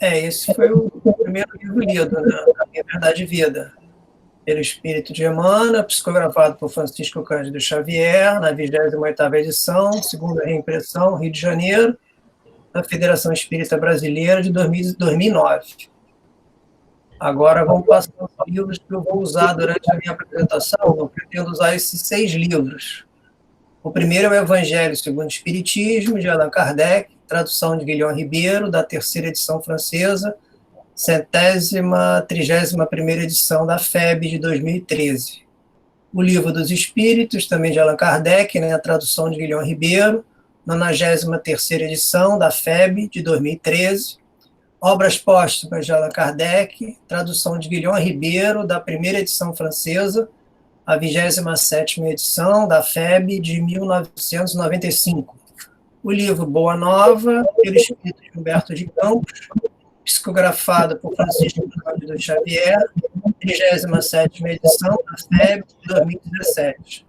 Esse foi o primeiro livro lido, né? A Minha Verdade e Vida, pelo Espírito de Emmanuel, psicografado por Francisco Cândido Xavier, na 28ª edição, segunda reimpressão, Rio de Janeiro, na Federação Espírita Brasileira, de 2009. Agora vamos passar os livros que eu vou usar durante a minha apresentação. Eu pretendo usar esses 6 livros. O primeiro é o Evangelho segundo o Espiritismo, de Allan Kardec, tradução de Guilherme Ribeiro, da 3ª edição francesa, 131ª edição da FEB de 2013. O Livro dos Espíritos, também de Allan Kardec, né, a tradução de Guilherme Ribeiro, 93ª edição da FEB de 2013. Obras Póstumas de Allan Kardec, tradução de Guilherme Ribeiro, da 1ª edição francesa, a 27ª edição da FEB de 1995. O livro Boa Nova, pelo Espírito de Humberto de Campos, psicografado por Francisco Cândido Xavier, 37ª edição da FEB de 2017.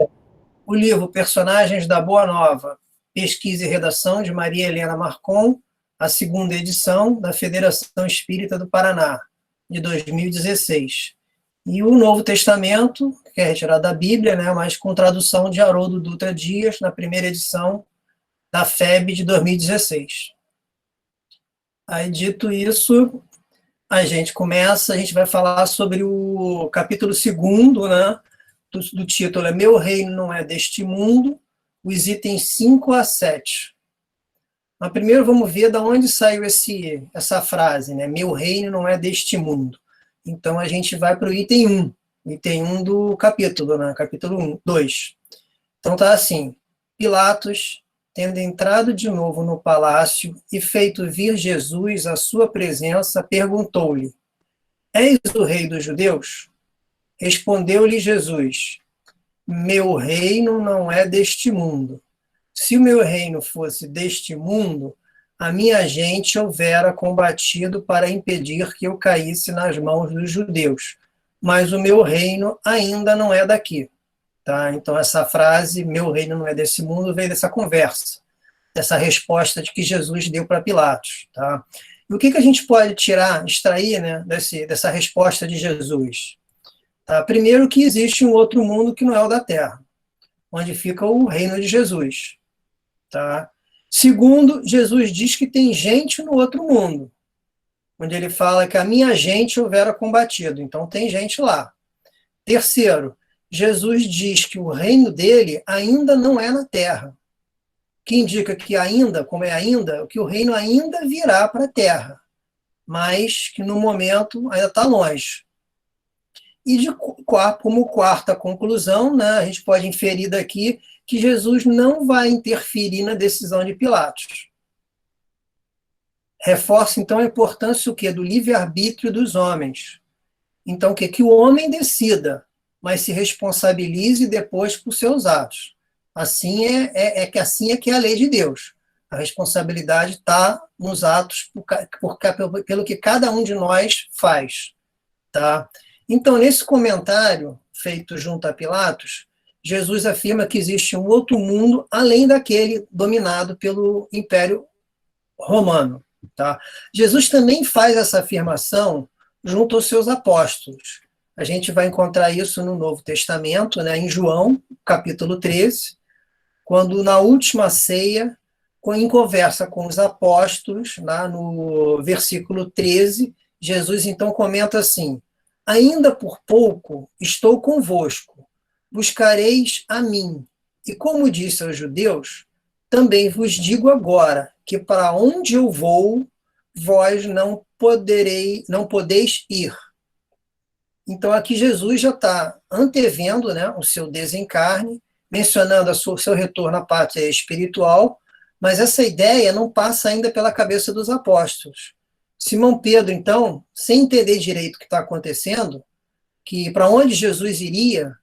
O livro Personagens da Boa Nova, pesquisa e redação de Maria Helena Marcon, a 2ª edição da Federação Espírita do Paraná, de 2016. E o Novo Testamento, que é retirado da Bíblia, né, mas com tradução de Haroldo Dutra Dias, na 1ª edição da FEB de 2016. Aí, dito isso, a gente vai falar sobre o capítulo 2º, né, do título é Meu Reino Não É Deste Mundo, os itens 5 a 7. Mas primeiro vamos ver de onde saiu essa frase, né, Meu Reino Não É Deste Mundo. Então, a gente vai para o item 1 do capítulo, né? Capítulo 2. Então, está assim: Pilatos, tendo entrado de novo no palácio e feito vir Jesus à sua presença, perguntou-lhe: És o rei dos judeus? Respondeu-lhe Jesus: Meu reino não é deste mundo. Se o meu reino fosse deste mundo, a minha gente houvera combatido para impedir que eu caísse nas mãos dos judeus. Mas o meu reino ainda não é daqui. Tá? Então, essa frase, meu reino não é desse mundo, veio dessa conversa, dessa resposta de que Jesus deu para Pilatos. Tá? E o que a gente pode extrair, né, dessa resposta de Jesus? Tá? Primeiro, que existe um outro mundo que não é o da Terra, onde fica o reino de Jesus. Tá? Segundo, Jesus diz que tem gente no outro mundo, onde ele fala que a minha gente houvera combatido, então tem gente lá. Terceiro, Jesus diz que o reino dele ainda não é na terra, que indica que ainda, como é ainda, que o reino ainda virá para a terra, mas que no momento ainda está longe. E como quarta conclusão, né, a gente pode inferir daqui que Jesus não vai interferir na decisão de Pilatos. Reforça, então, a importância o quê? Do livre-arbítrio dos homens. Então, que o homem decida, mas se responsabilize depois por seus atos. Assim assim é que é a lei de Deus. A responsabilidade está nos atos pelo que cada um de nós faz. Tá? Então, nesse comentário feito junto a Pilatos, Jesus afirma que existe um outro mundo além daquele dominado pelo Império Romano. Tá? Jesus também faz essa afirmação junto aos seus apóstolos. A gente vai encontrar isso no Novo Testamento, né, em João, capítulo 13, quando na última ceia, em conversa com os apóstolos, lá no versículo 13, Jesus então comenta assim: ainda por pouco estou convosco, buscareis a mim. E como disse aos judeus, também vos digo agora que para onde eu vou, vós não podeis ir. Então aqui Jesus já está antevendo, né, o seu desencarne, mencionando o seu retorno à pátria espiritual, mas essa ideia não passa ainda pela cabeça dos apóstolos. Simão Pedro, então, sem entender direito o que está acontecendo, que para onde Jesus iria,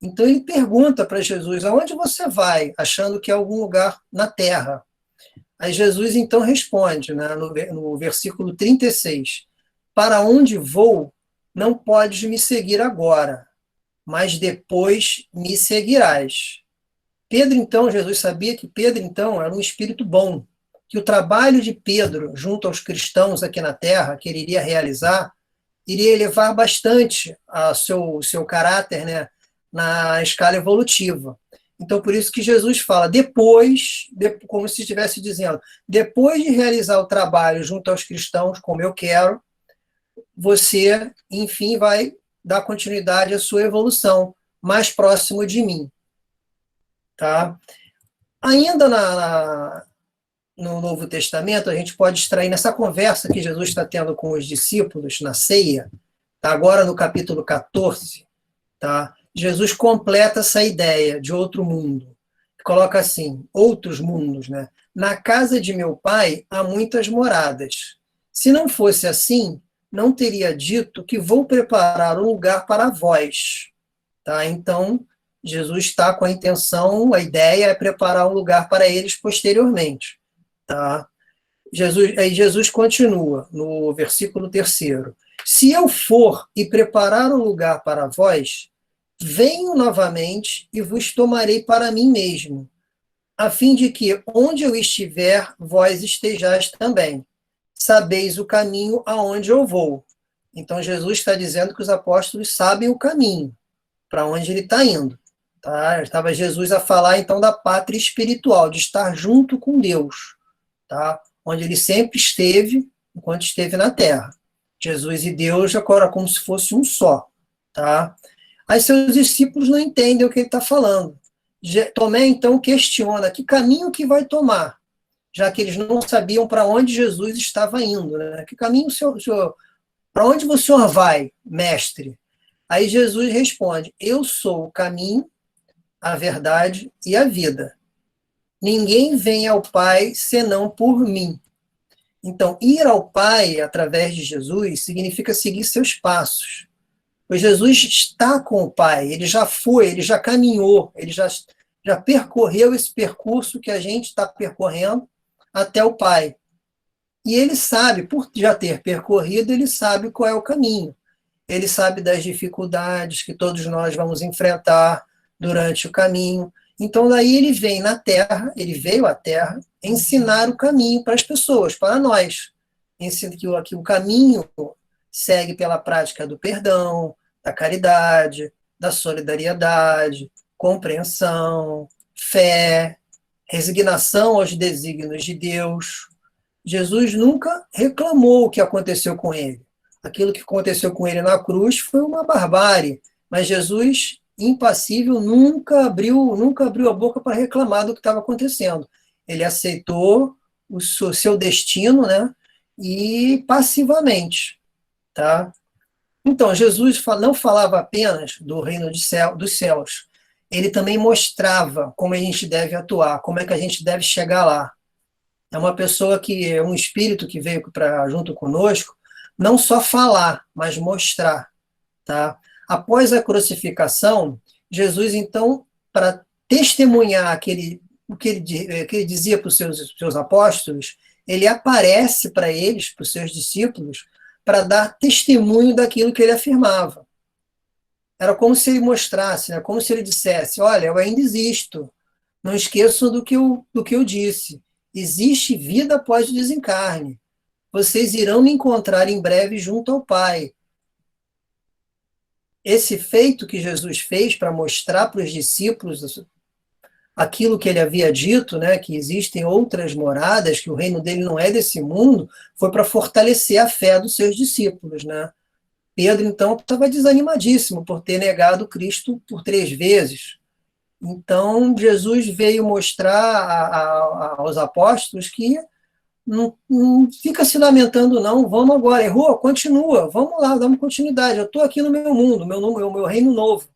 então ele pergunta para Jesus: aonde você vai? Achando que é algum lugar na terra. Aí Jesus então responde, né, no versículo 36, para onde vou, não podes me seguir agora, mas depois me seguirás. Pedro então, Jesus sabia que Pedro então era um espírito bom, que o trabalho de Pedro junto aos cristãos aqui na Terra, que ele iria realizar, iria elevar bastante o seu caráter, né, na escala evolutiva. Então, por isso que Jesus fala, como se estivesse dizendo, depois de realizar o trabalho junto aos cristãos, como eu quero, você, enfim, vai dar continuidade à sua evolução, mais próximo de mim. Tá? Ainda no Novo Testamento, a gente pode extrair nessa conversa que Jesus está tendo com os discípulos na ceia, tá? Agora no capítulo 14, tá? Jesus completa essa ideia de outro mundo. Coloca assim, outros mundos, né? Na casa de meu pai há muitas moradas. Se não fosse assim, não teria dito que vou preparar um lugar para vós. Tá? Então, Jesus está com a intenção, a ideia é preparar um lugar para eles posteriormente. Tá? Aí Jesus continua no versículo 3º. Se eu for e preparar um lugar para vós, venho novamente e vos tomarei para mim mesmo, a fim de que, onde eu estiver, vós estejais também. Sabeis o caminho aonde eu vou. Então, Jesus está dizendo que os apóstolos sabem o caminho, para onde ele está indo. Tá? Estava Jesus a falar, então, da pátria espiritual, de estar junto com Deus, tá? Onde ele sempre esteve, enquanto esteve na Terra. Jesus e Deus agora como se fosse um só. Tá? Aí seus discípulos não entendem o que ele está falando. Tomé, então, questiona que caminho que vai tomar, já que eles não sabiam para onde Jesus estava indo. Né? Que caminho para onde o senhor vai, mestre? Aí Jesus responde, eu sou o caminho, a verdade e a vida. Ninguém vem ao Pai senão por mim. Então, ir ao Pai através de Jesus significa seguir seus passos. Pois Jesus está com o Pai, ele já foi, ele já caminhou, ele já percorreu esse percurso que a gente está percorrendo até o Pai. E ele sabe, por já ter percorrido, ele sabe qual é o caminho. Ele sabe das dificuldades que todos nós vamos enfrentar durante o caminho. Então, daí ele vem na Terra, ele veio à Terra ensinar o caminho para as pessoas, para nós. Ensina que o caminho segue pela prática do perdão, da caridade, da solidariedade, compreensão, fé, resignação aos desígnios de Deus. Jesus nunca reclamou o que aconteceu com ele. Aquilo que aconteceu com ele na cruz foi uma barbárie, mas Jesus, impassível, nunca abriu a boca para reclamar do que estava acontecendo. Ele aceitou o seu destino, né, e passivamente. Tá? Então, Jesus não falava apenas do reino dos céus, ele também mostrava como a gente deve atuar, como é que a gente deve chegar lá. É uma pessoa que é um espírito que veio junto conosco, não só falar, mas mostrar. Tá? Após a crucificação, Jesus, então, para testemunhar o que ele dizia para os seus apóstolos, ele aparece para eles, para os seus discípulos, para dar testemunho daquilo que ele afirmava. Era como se ele mostrasse, né? Como se ele dissesse, olha, eu ainda existo, não esqueçam do que eu disse, existe vida após o desencarne, vocês irão me encontrar em breve junto ao Pai. Esse feito que Jesus fez para mostrar para os discípulos aquilo que ele havia dito, né, que existem outras moradas, que o reino dele não é desse mundo, foi para fortalecer a fé dos seus discípulos. Né? Pedro, então, estava desanimadíssimo por ter negado Cristo por 3 vezes. Então, Jesus veio mostrar aos apóstolos que não fica se lamentando, não, vamos agora, errou, continua, vamos lá, damos continuidade, eu estou aqui no meu mundo, meu reino novo,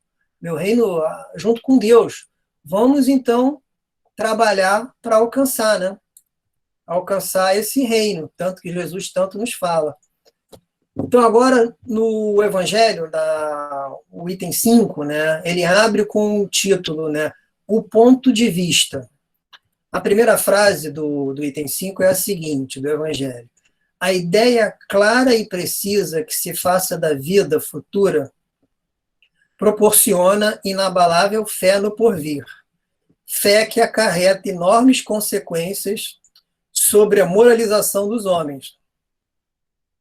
meu reino junto com Deus. Vamos, então, trabalhar para alcançar, né? Alcançar esse reino, tanto que Jesus tanto nos fala. Então, agora, no Evangelho, o item 5, né, ele abre com o título, né, o ponto de vista. A primeira frase do item 5 é a seguinte, do Evangelho. A ideia clara e precisa que se faça da vida futura proporciona inabalável fé no porvir. Fé que acarreta enormes consequências sobre a moralização dos homens,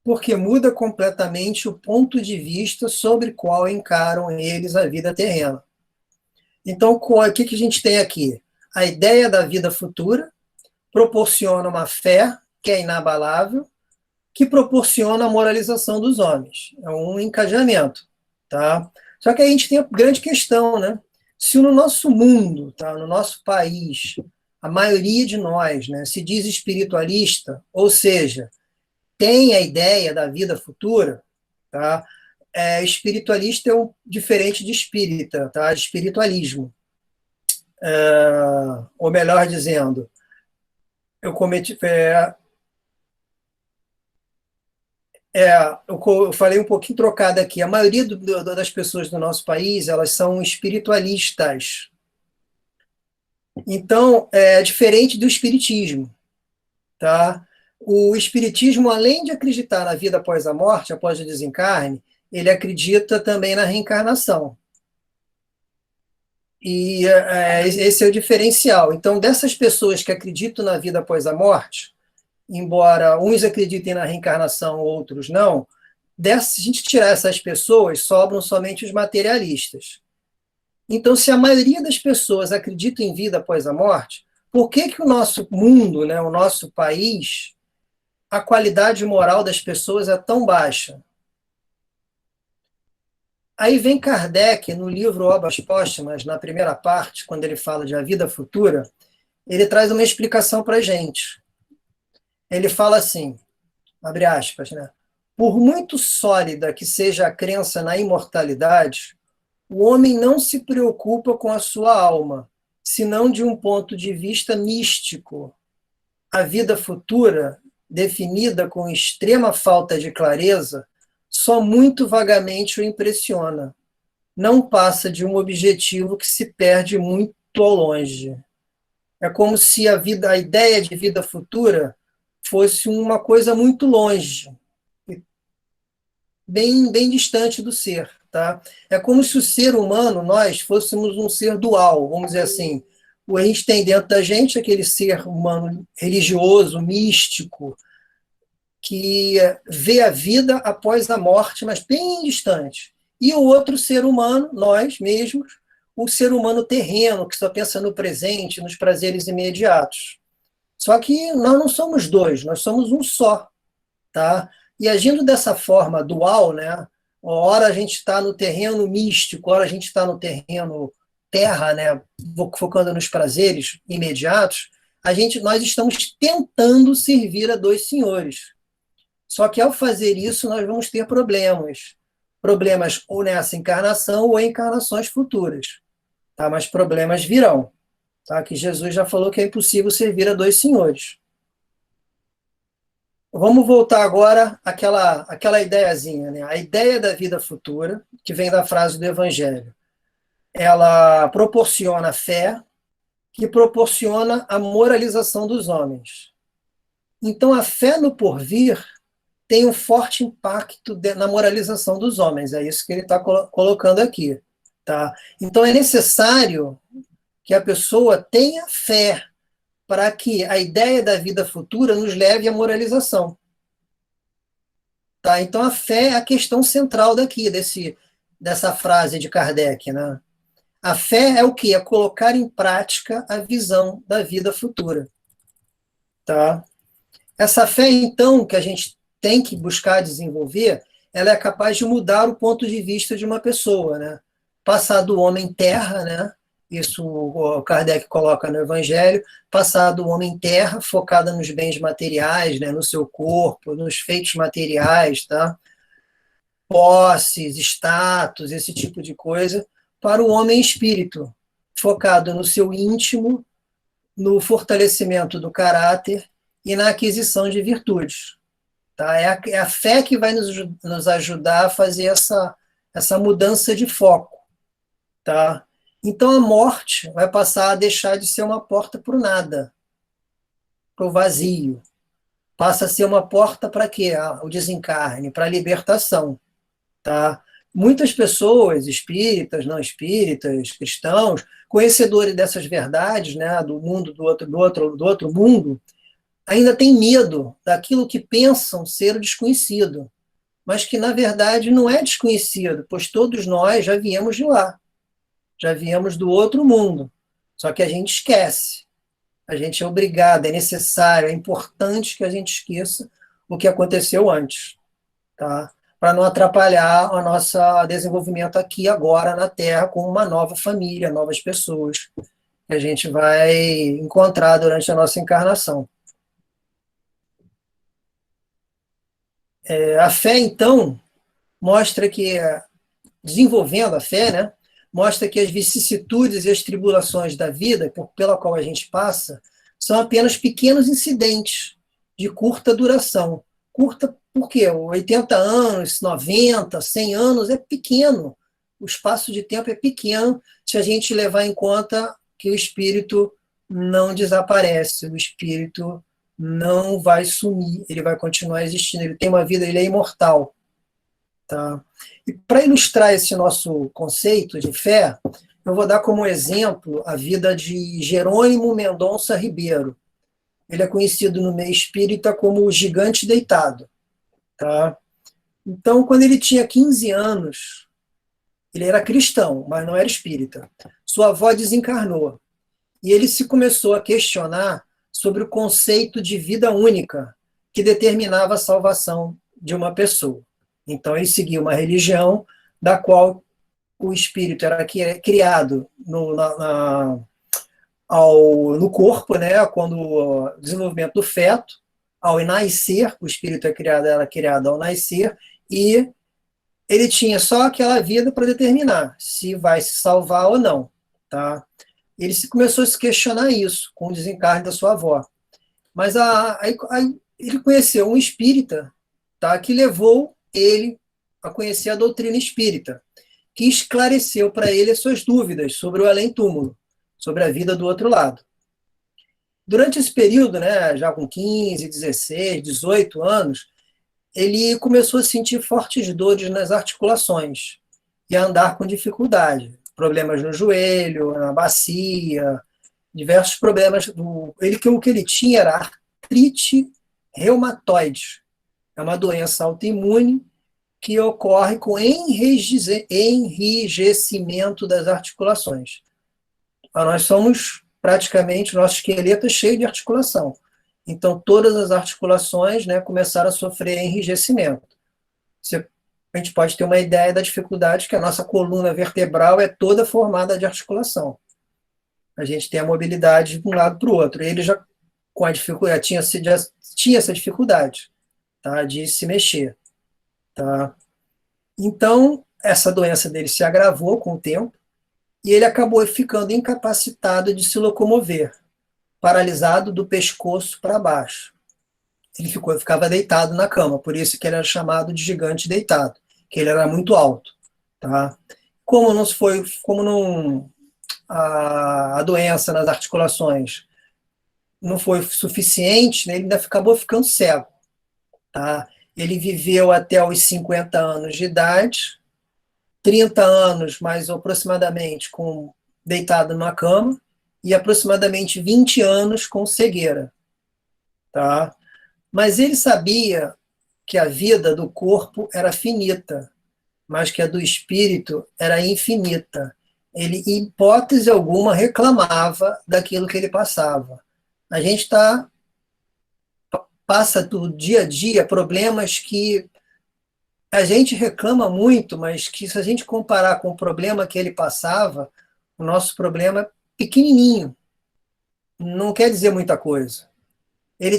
porque muda completamente o ponto de vista sobre qual encaram eles a vida terrena. Então, o que a gente tem aqui? A ideia da vida futura proporciona uma fé que é inabalável, que proporciona a moralização dos homens. É um encadeamento, tá? Só que a gente tem a grande questão, né? Se no nosso mundo, tá, no nosso país, a maioria de nós, né, se diz espiritualista, ou seja, tem a ideia da vida futura, tá? Espiritualista é diferente de espírita, tá? Espiritualismo. Ou melhor dizendo, eu cometi. Eu falei um pouquinho trocado aqui. A maioria das pessoas do nosso país, elas são espiritualistas. Então, é diferente do espiritismo, tá? O espiritismo, além de acreditar na vida após a morte, após o desencarne, ele acredita também na reencarnação. E esse é o diferencial. Então, dessas pessoas que acreditam na vida após a morte, embora uns acreditem na reencarnação, outros não, se a gente tirar essas pessoas, sobram somente os materialistas. Então, se a maioria das pessoas acredita em vida após a morte, por que o nosso mundo, né, o nosso país, a qualidade moral das pessoas é tão baixa? Aí vem Kardec, no livro Obras Póstumas, na primeira parte, quando ele fala de a vida futura, ele traz uma explicação para a gente. Ele fala assim, abre aspas, né? Por muito sólida que seja a crença na imortalidade, o homem não se preocupa com a sua alma, senão de um ponto de vista místico. A vida futura, definida com extrema falta de clareza, só muito vagamente o impressiona. Não passa de um objetivo que se perde muito ao longe. É como se a ideia de vida futura fosse uma coisa muito longe, bem distante do ser. Tá? É como se o ser humano, nós, fôssemos um ser dual, vamos dizer assim. A gente tem dentro da gente aquele ser humano religioso, místico, que vê a vida após a morte, mas bem distante. E o outro ser humano, nós mesmos, o ser humano terreno, que só pensa no presente, nos prazeres imediatos. Só que nós não somos dois, nós somos um só. Tá? E agindo dessa forma dual, né? Ora a gente está no terreno místico, ora a gente está no terreno terra, né? Focando nos prazeres imediatos, nós estamos tentando servir a dois senhores. Só que ao fazer isso, nós vamos ter problemas. Problemas ou nessa encarnação ou em encarnações futuras. Tá? Mas problemas virão. Tá? Que Jesus já falou que é impossível servir a dois senhores. Vamos voltar agora àquela ideiazinha, né? A ideia da vida futura, que vem da frase do Evangelho. Ela proporciona fé, que proporciona a moralização dos homens. Então, a fé no porvir tem um forte impacto na moralização dos homens. É isso que ele está colocando aqui. Tá? Então, é necessário que a pessoa tenha fé para que a ideia da vida futura nos leve à moralização. Tá? Então, a fé é a questão central dessa frase de Kardec. Né? A fé é o quê? É colocar em prática a visão da vida futura. Tá? Essa fé, então, que a gente tem que buscar desenvolver, ela é capaz de mudar o ponto de vista de uma pessoa, né? Passar do homem terra, né? Isso o Kardec coloca no Evangelho, passar do homem terra, focada nos bens materiais, né? No seu corpo, nos feitos materiais, tá? Posses, status, esse tipo de coisa, para o homem espírito, focado no seu íntimo, no fortalecimento do caráter e na aquisição de virtudes. Tá? É a fé que vai nos ajudar a fazer essa mudança de foco. Tá? Então a morte vai passar a deixar de ser uma porta para o nada, para o vazio. Passa a ser uma porta para quê? O desencarne, para a libertação. Tá? Muitas pessoas, espíritas, não espíritas, cristãos, conhecedores dessas verdades, né, do mundo do outro mundo, ainda têm medo daquilo que pensam ser o desconhecido, mas que, na verdade, não é desconhecido, pois todos nós já viemos de lá, já viemos do outro mundo, só que a gente esquece. A gente é obrigado, é necessário, é importante que a gente esqueça o que aconteceu antes, tá? Para não atrapalhar o nosso desenvolvimento aqui agora na Terra com uma nova família, novas pessoas que a gente vai encontrar durante a nossa encarnação. A fé, então, mostra que, desenvolvendo a fé, né, mostra que as vicissitudes e as tribulações da vida, pela qual a gente passa, são apenas pequenos incidentes de curta duração. Curta por quê? 80 anos, 90, 100 anos é pequeno. O espaço de tempo é pequeno se a gente levar em conta que o espírito não desaparece, o espírito não vai sumir, ele vai continuar existindo, ele tem uma vida, ele é imortal. Tá? E para ilustrar esse nosso conceito de fé, eu vou dar como exemplo a vida de Jerônimo Mendonça Ribeiro. Ele é conhecido no meio espírita como o gigante deitado. Tá? Então, quando ele tinha 15 anos, ele era cristão, mas não era espírita. Sua avó desencarnou. E ele se começou a questionar sobre o conceito de vida única que determinava a salvação de uma pessoa. Então, ele seguia uma religião da qual o espírito era criado no corpo, né, quando o desenvolvimento do feto, ao nascer, o espírito era criado ao nascer, e ele tinha só aquela vida para determinar se vai se salvar ou não. Tá? Ele começou a se questionar isso com o desencarne da sua avó. Mas aí ele conheceu um espírita, tá, que levou ele a conhecer a doutrina espírita, que esclareceu para ele as suas dúvidas sobre o além-túmulo, sobre a vida do outro lado. Durante esse período, né, já com 15, 16, 18 anos, ele começou a sentir fortes dores nas articulações e a andar com dificuldade, problemas no joelho, na bacia, diversos problemas. O que ele tinha era artrite reumatoide. É uma doença autoimune que ocorre com enrijecimento das articulações. Nós somos praticamente, nosso esqueleto é cheio de articulação. Então, todas as articulações, né, começaram a sofrer enrijecimento. A gente pode ter uma ideia da dificuldade que a nossa coluna vertebral é toda formada de articulação. A gente tem a mobilidade de um lado para o outro. Ele já, com a dificuldade, tinha essa dificuldade, tá, de se mexer. Tá? Então, essa doença dele se agravou com o tempo e ele acabou ficando incapacitado de se locomover, paralisado do pescoço para baixo. Ele ficava deitado na cama, por isso que ele era chamado de gigante deitado, que ele era muito alto. Tá? A doença nas articulações não foi suficiente, né, ele ainda acabou ficando cego. Tá? Ele viveu até os 50 anos de idade, 30 anos, mais aproximadamente, deitado numa cama, e aproximadamente 20 anos com cegueira. Tá? Mas ele sabia que a vida do corpo era finita, mas que a do espírito era infinita. Ele, em hipótese alguma, reclamava daquilo que ele passava. A gente passa do dia a dia problemas que a gente reclama muito, mas que se a gente comparar com o problema que ele passava, o nosso problema é pequenininho. Não quer dizer muita coisa.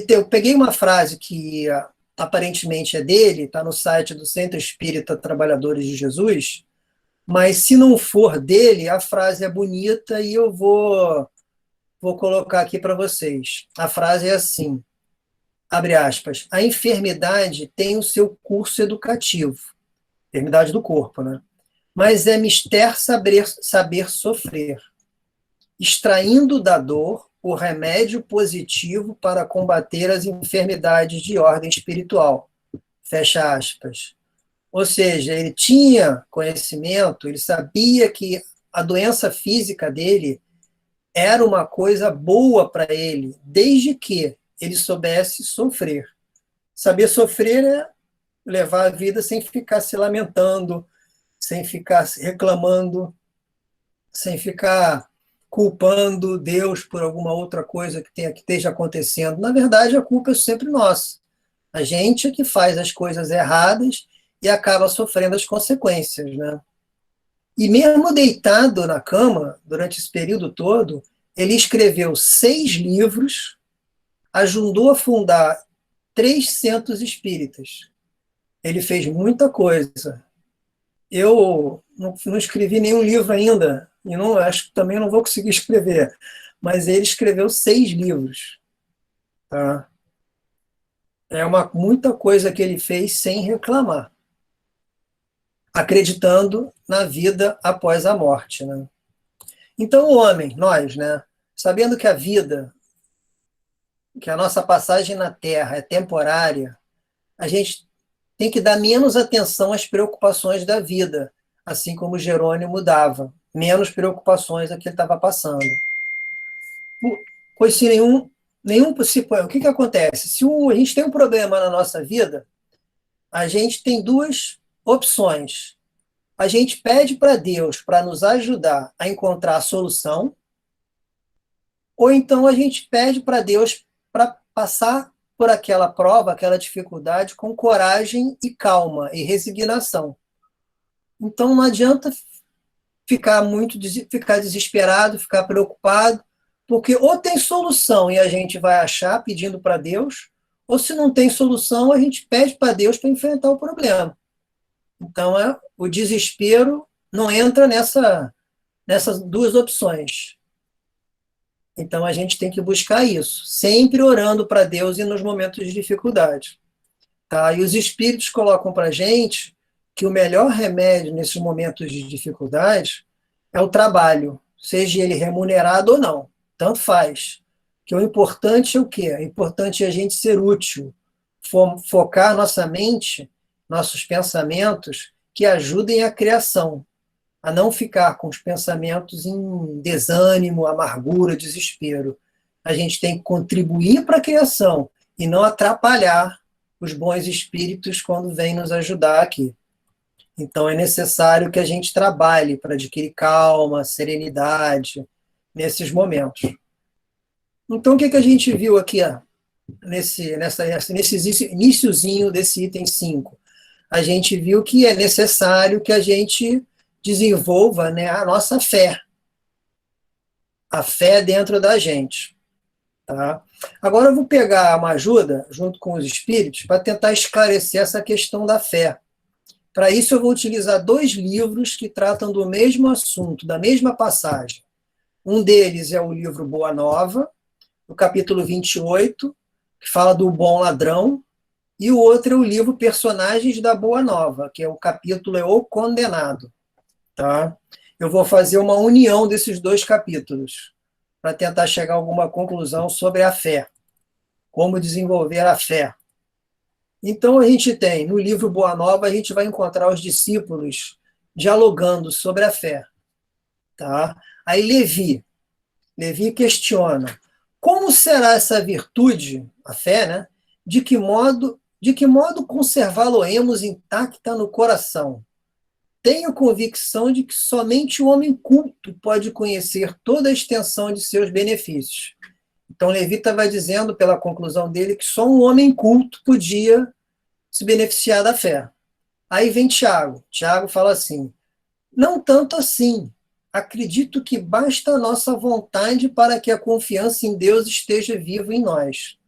Eu peguei uma frase que aparentemente é dele, está no site do Centro Espírita Trabalhadores de Jesus, mas se não for dele, a frase é bonita e eu vou colocar aqui para vocês. A frase é assim, abre aspas, a enfermidade tem o seu curso educativo, enfermidade do corpo, né? Mas é mister saber sofrer, extraindo da dor o remédio positivo para combater as enfermidades de ordem espiritual. Fecha aspas. Ou seja, ele tinha conhecimento, ele sabia que a doença física dele era uma coisa boa para ele, desde que ele soubesse sofrer. Saber sofrer é levar a vida sem ficar se lamentando, sem ficar reclamando, sem ficar culpando Deus por alguma outra coisa que esteja acontecendo. Na verdade, a culpa é sempre nossa. A gente é que faz as coisas erradas e acaba sofrendo as consequências, né? E mesmo deitado na cama, durante esse período todo, ele escreveu 6 livros, ajudou a fundar 3 centros espíritas. Ele fez muita coisa. Eu não escrevi nenhum livro ainda, e não, acho que também não vou conseguir escrever, mas ele escreveu 6 livros. Tá? É muita coisa que ele fez sem reclamar, acreditando na vida após a morte. Né? Então o homem, nós, né, sabendo que a vida, que a nossa passagem na Terra é temporária, a gente tem que dar menos atenção às preocupações da vida, assim como Jerônimo dava, menos preocupações a que ele estava passando. Pois se o que acontece? Se a gente tem um problema na nossa vida, a gente tem 2 opções. A gente pede para Deus para nos ajudar a encontrar a solução, ou então a gente pede para Deus para passar por aquela prova, aquela dificuldade com coragem e calma e resignação. Então não adianta ficar desesperado, ficar preocupado, porque ou tem solução e a gente vai achar pedindo para Deus, ou se não tem solução, a gente pede para Deus para enfrentar o problema. Então o desespero não entra nessas 2 opções. Então a gente tem que buscar isso, sempre orando para Deus e nos momentos de dificuldade. Tá? E os espíritos colocam para a gente que o melhor remédio nesses momentos de dificuldade é o trabalho, seja ele remunerado ou não, tanto faz. Que o importante é o quê? O importante é a gente ser útil, focar nossa mente, nossos pensamentos que ajudem a criação, a não ficar com os pensamentos em desânimo, amargura, desespero. A gente tem que contribuir para a criação e não atrapalhar os bons espíritos quando vêm nos ajudar aqui. Então é necessário que a gente trabalhe para adquirir calma, serenidade nesses momentos. Então o que a gente viu aqui nesse iniciozinho desse item 5? A gente viu que é necessário que a gente desenvolva, né, a nossa fé. A fé dentro da gente. Tá? Agora eu vou pegar uma ajuda, junto com os espíritos, para tentar esclarecer essa questão da fé. Para isso eu vou utilizar 2 livros que tratam do mesmo assunto, da mesma passagem. Um deles é o livro Boa Nova, no capítulo 28, que fala do bom ladrão, e o outro é o livro Personagens da Boa Nova, que é o capítulo O Condenado. Tá? Eu vou fazer uma união desses 2 capítulos, para tentar chegar a alguma conclusão sobre a fé, como desenvolver a fé. Então, a gente tem, no livro Boa Nova, a gente vai encontrar os discípulos dialogando sobre a fé. Tá? Aí Levi questiona, como será essa virtude, a fé, né? De que modo conservá-lo-emos intacta no coração? Tenho convicção de que somente o homem culto pode conhecer toda a extensão de seus benefícios. Então, Levita vai dizendo, pela conclusão dele, que só um homem culto podia se beneficiar da fé. Aí vem Tiago. Tiago fala assim, não tanto assim. Acredito que basta a nossa vontade para que a confiança em Deus esteja viva em nós.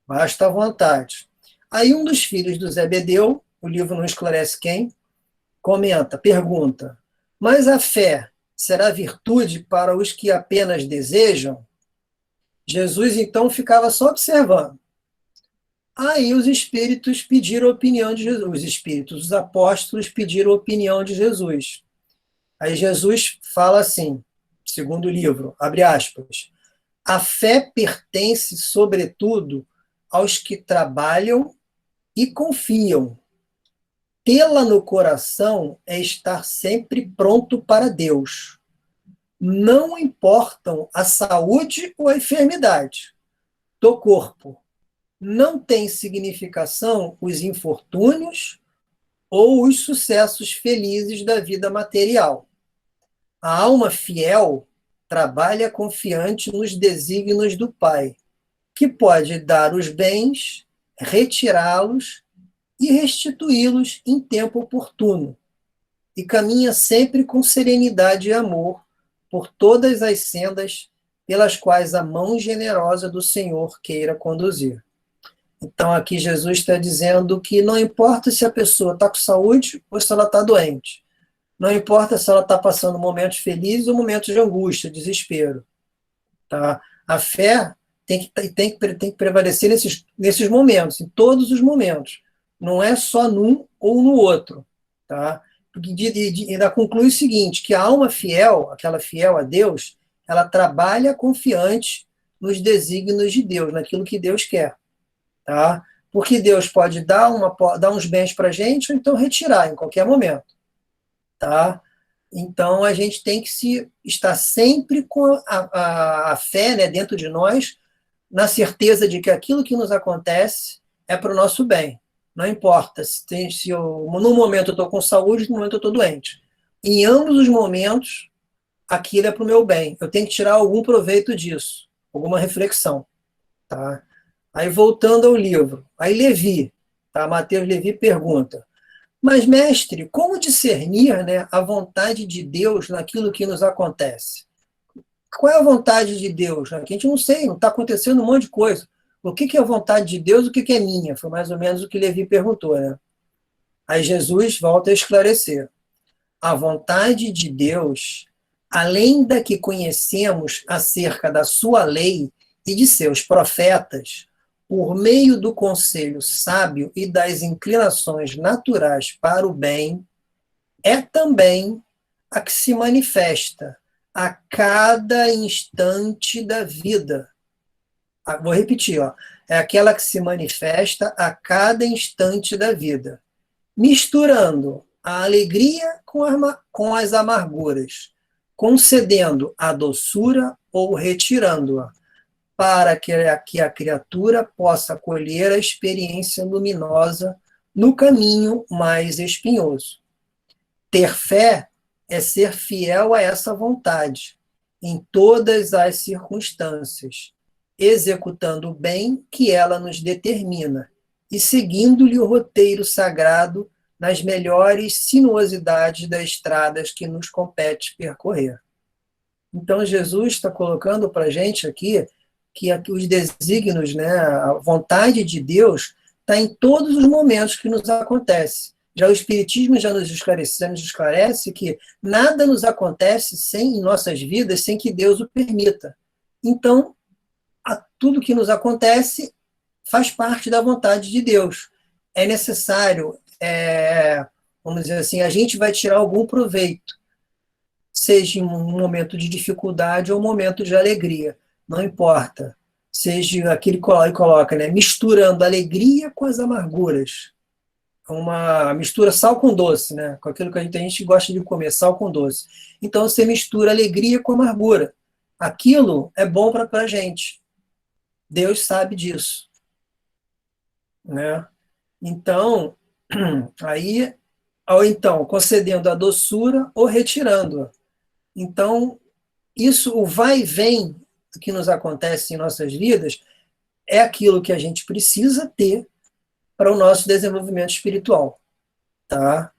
Basta a vontade. Aí um dos filhos do Zebedeu, o livro não esclarece quem, pergunta, mas a fé será virtude para os que apenas desejam? Jesus, então, ficava só observando. Aí os espíritos pediram a opinião de Jesus, os apóstolos pediram a opinião de Jesus. Aí Jesus fala assim, segundo o livro, abre aspas, a fé pertence, sobretudo, aos que trabalham e confiam. Tê-la no coração é estar sempre pronto para Deus. Não importam a saúde ou a enfermidade do corpo, não tem significação os infortúnios ou os sucessos felizes da vida material. A alma fiel trabalha confiante nos desígnios do Pai, que pode dar os bens, retirá-los e restituí-los em tempo oportuno, e caminha sempre com serenidade e amor por todas as sendas pelas quais a mão generosa do Senhor queira conduzir. Então, aqui Jesus está dizendo que não importa se a pessoa está com saúde ou se ela está doente. Não importa se ela está passando momentos felizes ou momentos de angústia, desespero. Tá? A fé tem que prevalecer nesses momentos, em todos os momentos. Não é só num ou no outro. Tá? Porque ainda conclui o seguinte, que a alma fiel, aquela fiel a Deus, ela trabalha confiante nos desígnios de Deus, naquilo que Deus quer. Tá? Porque Deus pode dar uns bens para a gente ou então retirar em qualquer momento. Tá? Então, a gente tem que estar sempre com a fé, né, dentro de nós, na certeza de que aquilo que nos acontece é para o nosso bem. Não importa no momento eu estou com saúde, no momento eu estou doente. Em ambos os momentos, aquilo é para o meu bem. Eu tenho que tirar algum proveito disso, alguma reflexão. Tá? Aí, voltando ao livro, aí Levi, tá? Mateus Levi pergunta, mas, mestre, como discernir, né, a vontade de Deus naquilo que nos acontece? Qual é a vontade de Deus? Que a gente não sei, não está acontecendo um monte de coisa. O que é a vontade de Deus, o que é minha? Foi mais ou menos o que Levi perguntou. Né? Aí Jesus volta a esclarecer. A vontade de Deus, além da que conhecemos acerca da sua lei e de seus profetas, por meio do conselho sábio e das inclinações naturais para o bem, é também a que se manifesta a cada instante da vida. Vou repetir, ó. É aquela que se manifesta a cada instante da vida, misturando a alegria com as amarguras, concedendo a doçura ou retirando-a, para que a criatura possa colher a experiência luminosa no caminho mais espinhoso. Ter fé é ser fiel a essa vontade, em todas as circunstâncias, executando o bem que ela nos determina e seguindo-lhe o roteiro sagrado nas melhores sinuosidades das estradas que nos compete percorrer. Então, Jesus está colocando para a gente aqui que os desígnios, né, a vontade de Deus está em todos os momentos que nos acontece. Já o Espiritismo já nos esclarece que nada nos acontece em nossas vidas sem que Deus o permita. Então, tudo que nos acontece faz parte da vontade de Deus. É necessário, vamos dizer assim, a gente vai tirar algum proveito, seja em um momento de dificuldade ou um momento de alegria. Não importa. Seja aquele que coloca, né, misturando alegria com as amarguras. Uma mistura sal com doce, né? Com aquilo que a gente gosta de comer, sal com doce. Então você mistura alegria com amargura. Aquilo é bom para a gente. Deus sabe disso. Né? Então, aí, ou então, concedendo a doçura ou retirando-a. Então, isso, o vai e vem que nos acontece em nossas vidas, é aquilo que a gente precisa ter para o nosso desenvolvimento espiritual. Tá?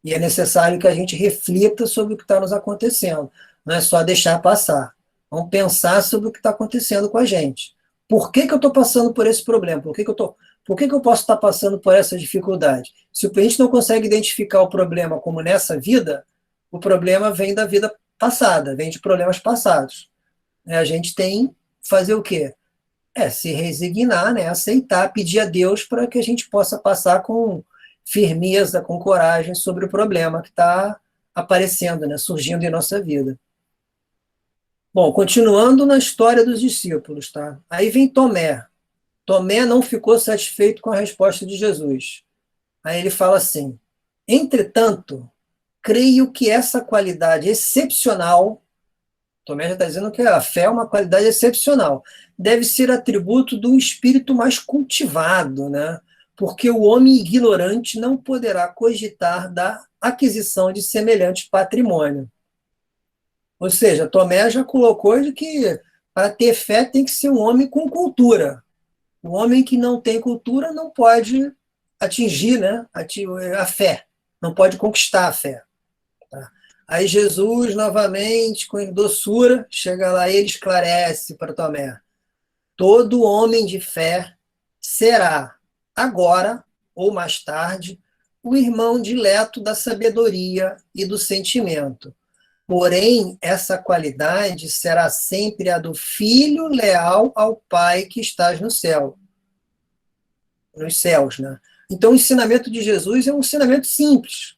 E é necessário que a gente reflita sobre o que está nos acontecendo. Não é só deixar passar. Vamos pensar sobre o que está acontecendo com a gente. Por que eu estou passando por esse problema? Por que eu posso estar passando por essa dificuldade? Se a gente não consegue identificar o problema como nessa vida, o problema vem da vida passada, vem de problemas passados. A gente tem que fazer o quê? Se resignar, né? Aceitar, pedir a Deus para que a gente possa passar com firmeza, com coragem sobre o problema que está aparecendo, né? Surgindo em nossa vida. Bom, continuando na história dos discípulos, tá? Aí vem Tomé. Tomé não ficou satisfeito com a resposta de Jesus. Aí ele fala assim: entretanto, creio que essa qualidade excepcional Tomé já está dizendo que a fé é uma qualidade excepcional. Deve ser atributo de um espírito mais cultivado, né? Porque o homem ignorante não poderá cogitar da aquisição de semelhante patrimônio. Ou seja, Tomé já colocou de que para ter fé tem que ser um homem com cultura. O homem que não tem cultura não pode atingir, né, a fé, não pode conquistar a fé. Tá? Aí Jesus, novamente, com doçura, chega lá e ele esclarece para Tomé: todo homem de fé será, agora ou mais tarde, o irmão dileto da sabedoria e do sentimento. Porém, essa qualidade será sempre a do filho leal ao Pai que estás no céu, nos céus, né? Então, o ensinamento de Jesus é um ensinamento simples.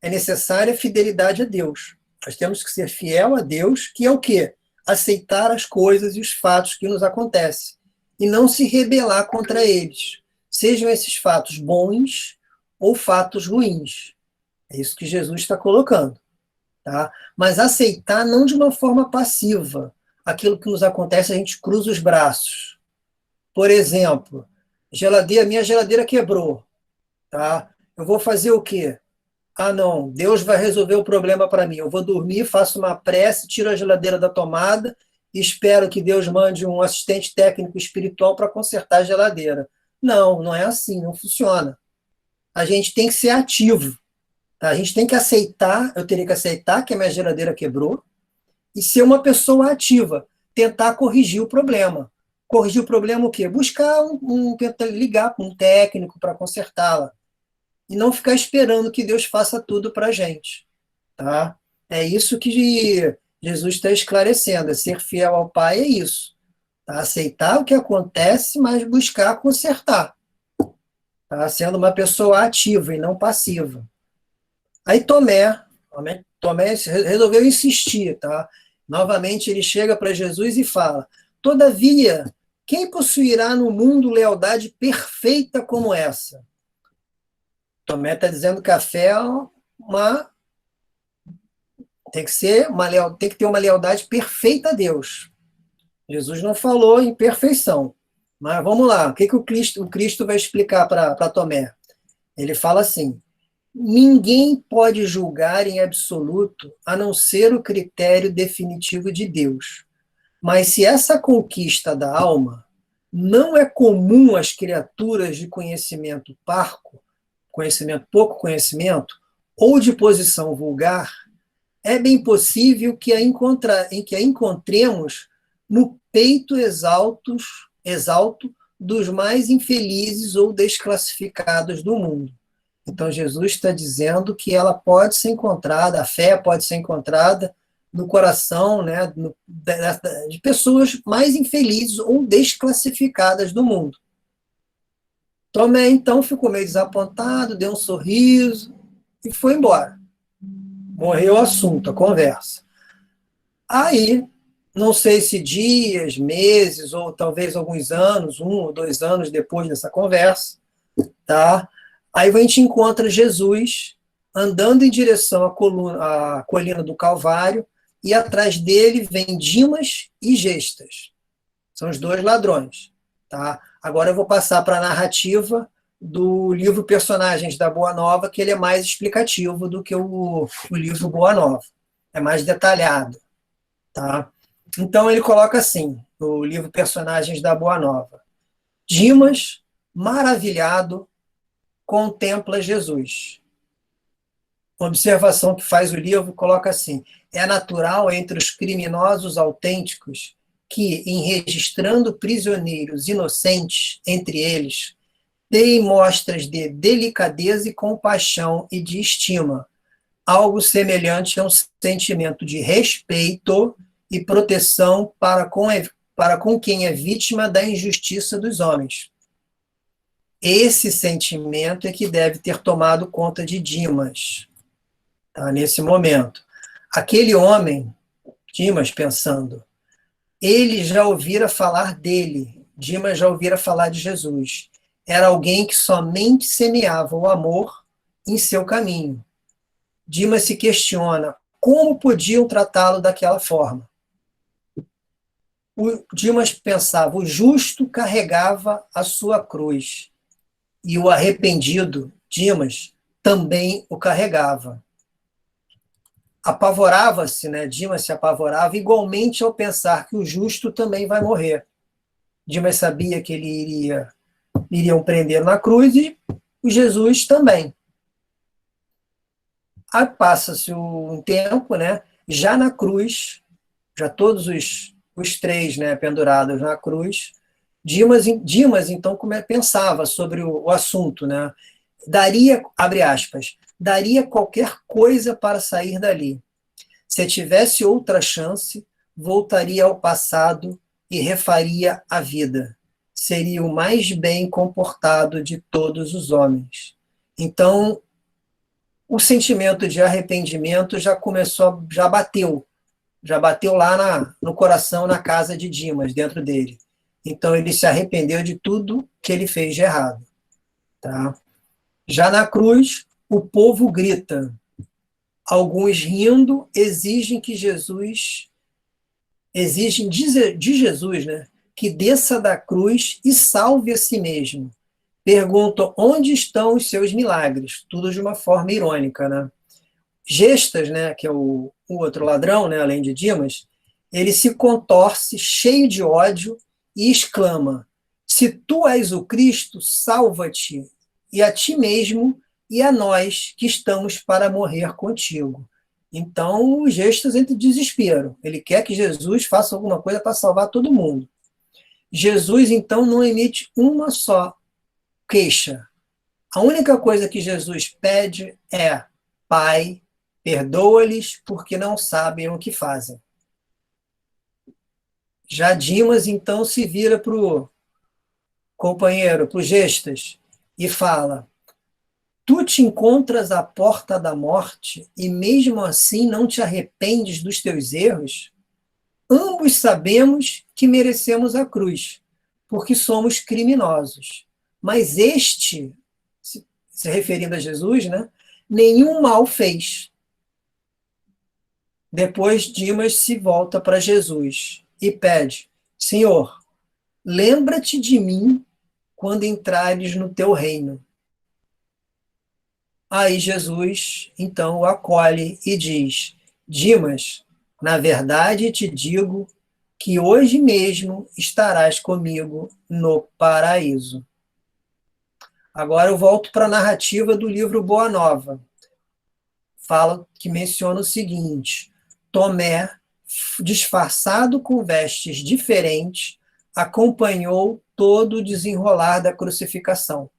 É necessária a fidelidade a Deus. Nós temos que ser fiel a Deus, que é o quê? Aceitar as coisas e os fatos que nos acontecem e não se rebelar contra eles, sejam esses fatos bons ou fatos ruins. É isso que Jesus está colocando. Tá? Mas aceitar não de uma forma passiva. Aquilo que nos acontece, a gente cruza os braços. Por exemplo, minha geladeira quebrou. Tá? Eu vou fazer o quê? Ah, não, Deus vai resolver o problema para mim. Eu vou dormir, faço uma prece, tiro a geladeira da tomada e espero que Deus mande um assistente técnico espiritual para consertar a geladeira. Não, não é assim, não funciona. A gente tem que ser ativo. Tá? A gente tem que aceitar, eu teria que aceitar que a minha geladeira quebrou e ser uma pessoa ativa, tentar corrigir o problema. Corrigir o problema o quê? Buscar tentar ligar para um técnico para consertá-la. E não ficar esperando que Deus faça tudo para a gente. Tá? É isso que Jesus está esclarecendo. É ser fiel ao Pai é isso. Tá? Aceitar o que acontece, mas buscar consertar. Tá? Sendo uma pessoa ativa e não passiva. Aí Tomé resolveu insistir. Tá? Novamente ele chega para Jesus e fala: todavia, quem possuirá no mundo lealdade perfeita como essa? Tomé está dizendo que a fé é tem que ter uma lealdade perfeita a Deus. Jesus não falou em perfeição. Mas vamos lá, o que o Cristo vai explicar para Tomé? Ele fala assim: ninguém pode julgar em absoluto a não ser o critério definitivo de Deus. Mas se essa conquista da alma não é comum às criaturas de conhecimento parco, pouco conhecimento, ou de posição vulgar, é bem possível que a encontremos no peito exalto dos mais infelizes ou desclassificados do mundo. Então, Jesus está dizendo que ela pode ser encontrada, a fé pode ser encontrada no coração, né, de pessoas mais infelizes ou desclassificadas do mundo. Tomé, então, ficou meio desapontado, deu um sorriso e foi embora. Morreu o assunto, a conversa. Aí, não sei se dias, meses, ou talvez alguns anos, 1 ou 2 anos depois dessa conversa, tá? Aí a gente encontra Jesus andando em direção à colina do Calvário, e atrás dele vem Dimas e Gestas. São os dois ladrões. Tá? Agora eu vou passar para a narrativa do livro Personagens da Boa Nova, que ele é mais explicativo do que o livro Boa Nova. É mais detalhado. Tá? Então ele coloca assim, no livro Personagens da Boa Nova: Dimas, maravilhado, contempla Jesus. Uma observação que faz o livro coloca assim: é natural entre os criminosos autênticos que, em registrando prisioneiros inocentes entre eles, deem mostras de delicadeza e compaixão e de estima, algo semelhante a um sentimento de respeito e proteção para com quem é vítima da injustiça dos homens. Esse sentimento é que deve ter tomado conta de Dimas, tá, nesse momento. Aquele homem, Dimas pensando, ele já ouvira falar dele, Dimas já ouvira falar de Jesus. Era alguém que somente semeava o amor em seu caminho. Dimas se questiona como podiam tratá-lo daquela forma. O Dimas pensava, o justo carregava a sua cruz, e o arrependido, Dimas, também o carregava. Apavorava-se, né? Dimas se apavorava igualmente ao pensar que o justo também vai morrer. Dimas sabia que iriam prender na cruz e o Jesus também. Aí passa-se um tempo, né? Já na cruz, já todos os três, né, pendurados na cruz, Dimas então pensava sobre o assunto, né? Daria, abre aspas, daria qualquer coisa para sair dali. Se tivesse outra chance, voltaria ao passado e refaria a vida. Seria o mais bem comportado de todos os homens. Então, o sentimento de arrependimento já bateu lá no coração, na casa de Dimas, dentro dele. Então, ele se arrependeu de tudo que ele fez de errado. Tá? Já na cruz, o povo grita. Alguns rindo exigem de Jesus, né, que desça da cruz e salve a si mesmo. Perguntam onde estão os seus milagres, tudo de uma forma irônica, né? Gestas, né, que é o outro ladrão, né, além de Dimas, ele se contorce, cheio de ódio, e exclama: se tu és o Cristo, salva-te, e a ti mesmo, e a nós que estamos para morrer contigo. Então, o Gestas entra em desespero. Ele quer que Jesus faça alguma coisa para salvar todo mundo. Jesus, então, não emite uma só queixa. A única coisa que Jesus pede é: Pai, perdoa-lhes porque não sabem o que fazem. Já Dimas, então, se vira para o companheiro, para o Gestas, e fala: tu te encontras à porta da morte e mesmo assim não te arrependes dos teus erros? Ambos sabemos que merecemos a cruz, porque somos criminosos. Mas este, se referindo a Jesus, né, nenhum mal fez. Depois Dimas se volta para Jesus e pede: Senhor, lembra-te de mim quando entrares no teu reino. Aí Jesus, então, o acolhe e diz: Dimas, na verdade te digo que hoje mesmo estarás comigo no paraíso. Agora eu volto para a narrativa do livro Boa Nova. Fala que menciona o seguinte: Tomé, disfarçado com vestes diferentes, acompanhou todo o desenrolar da crucificação.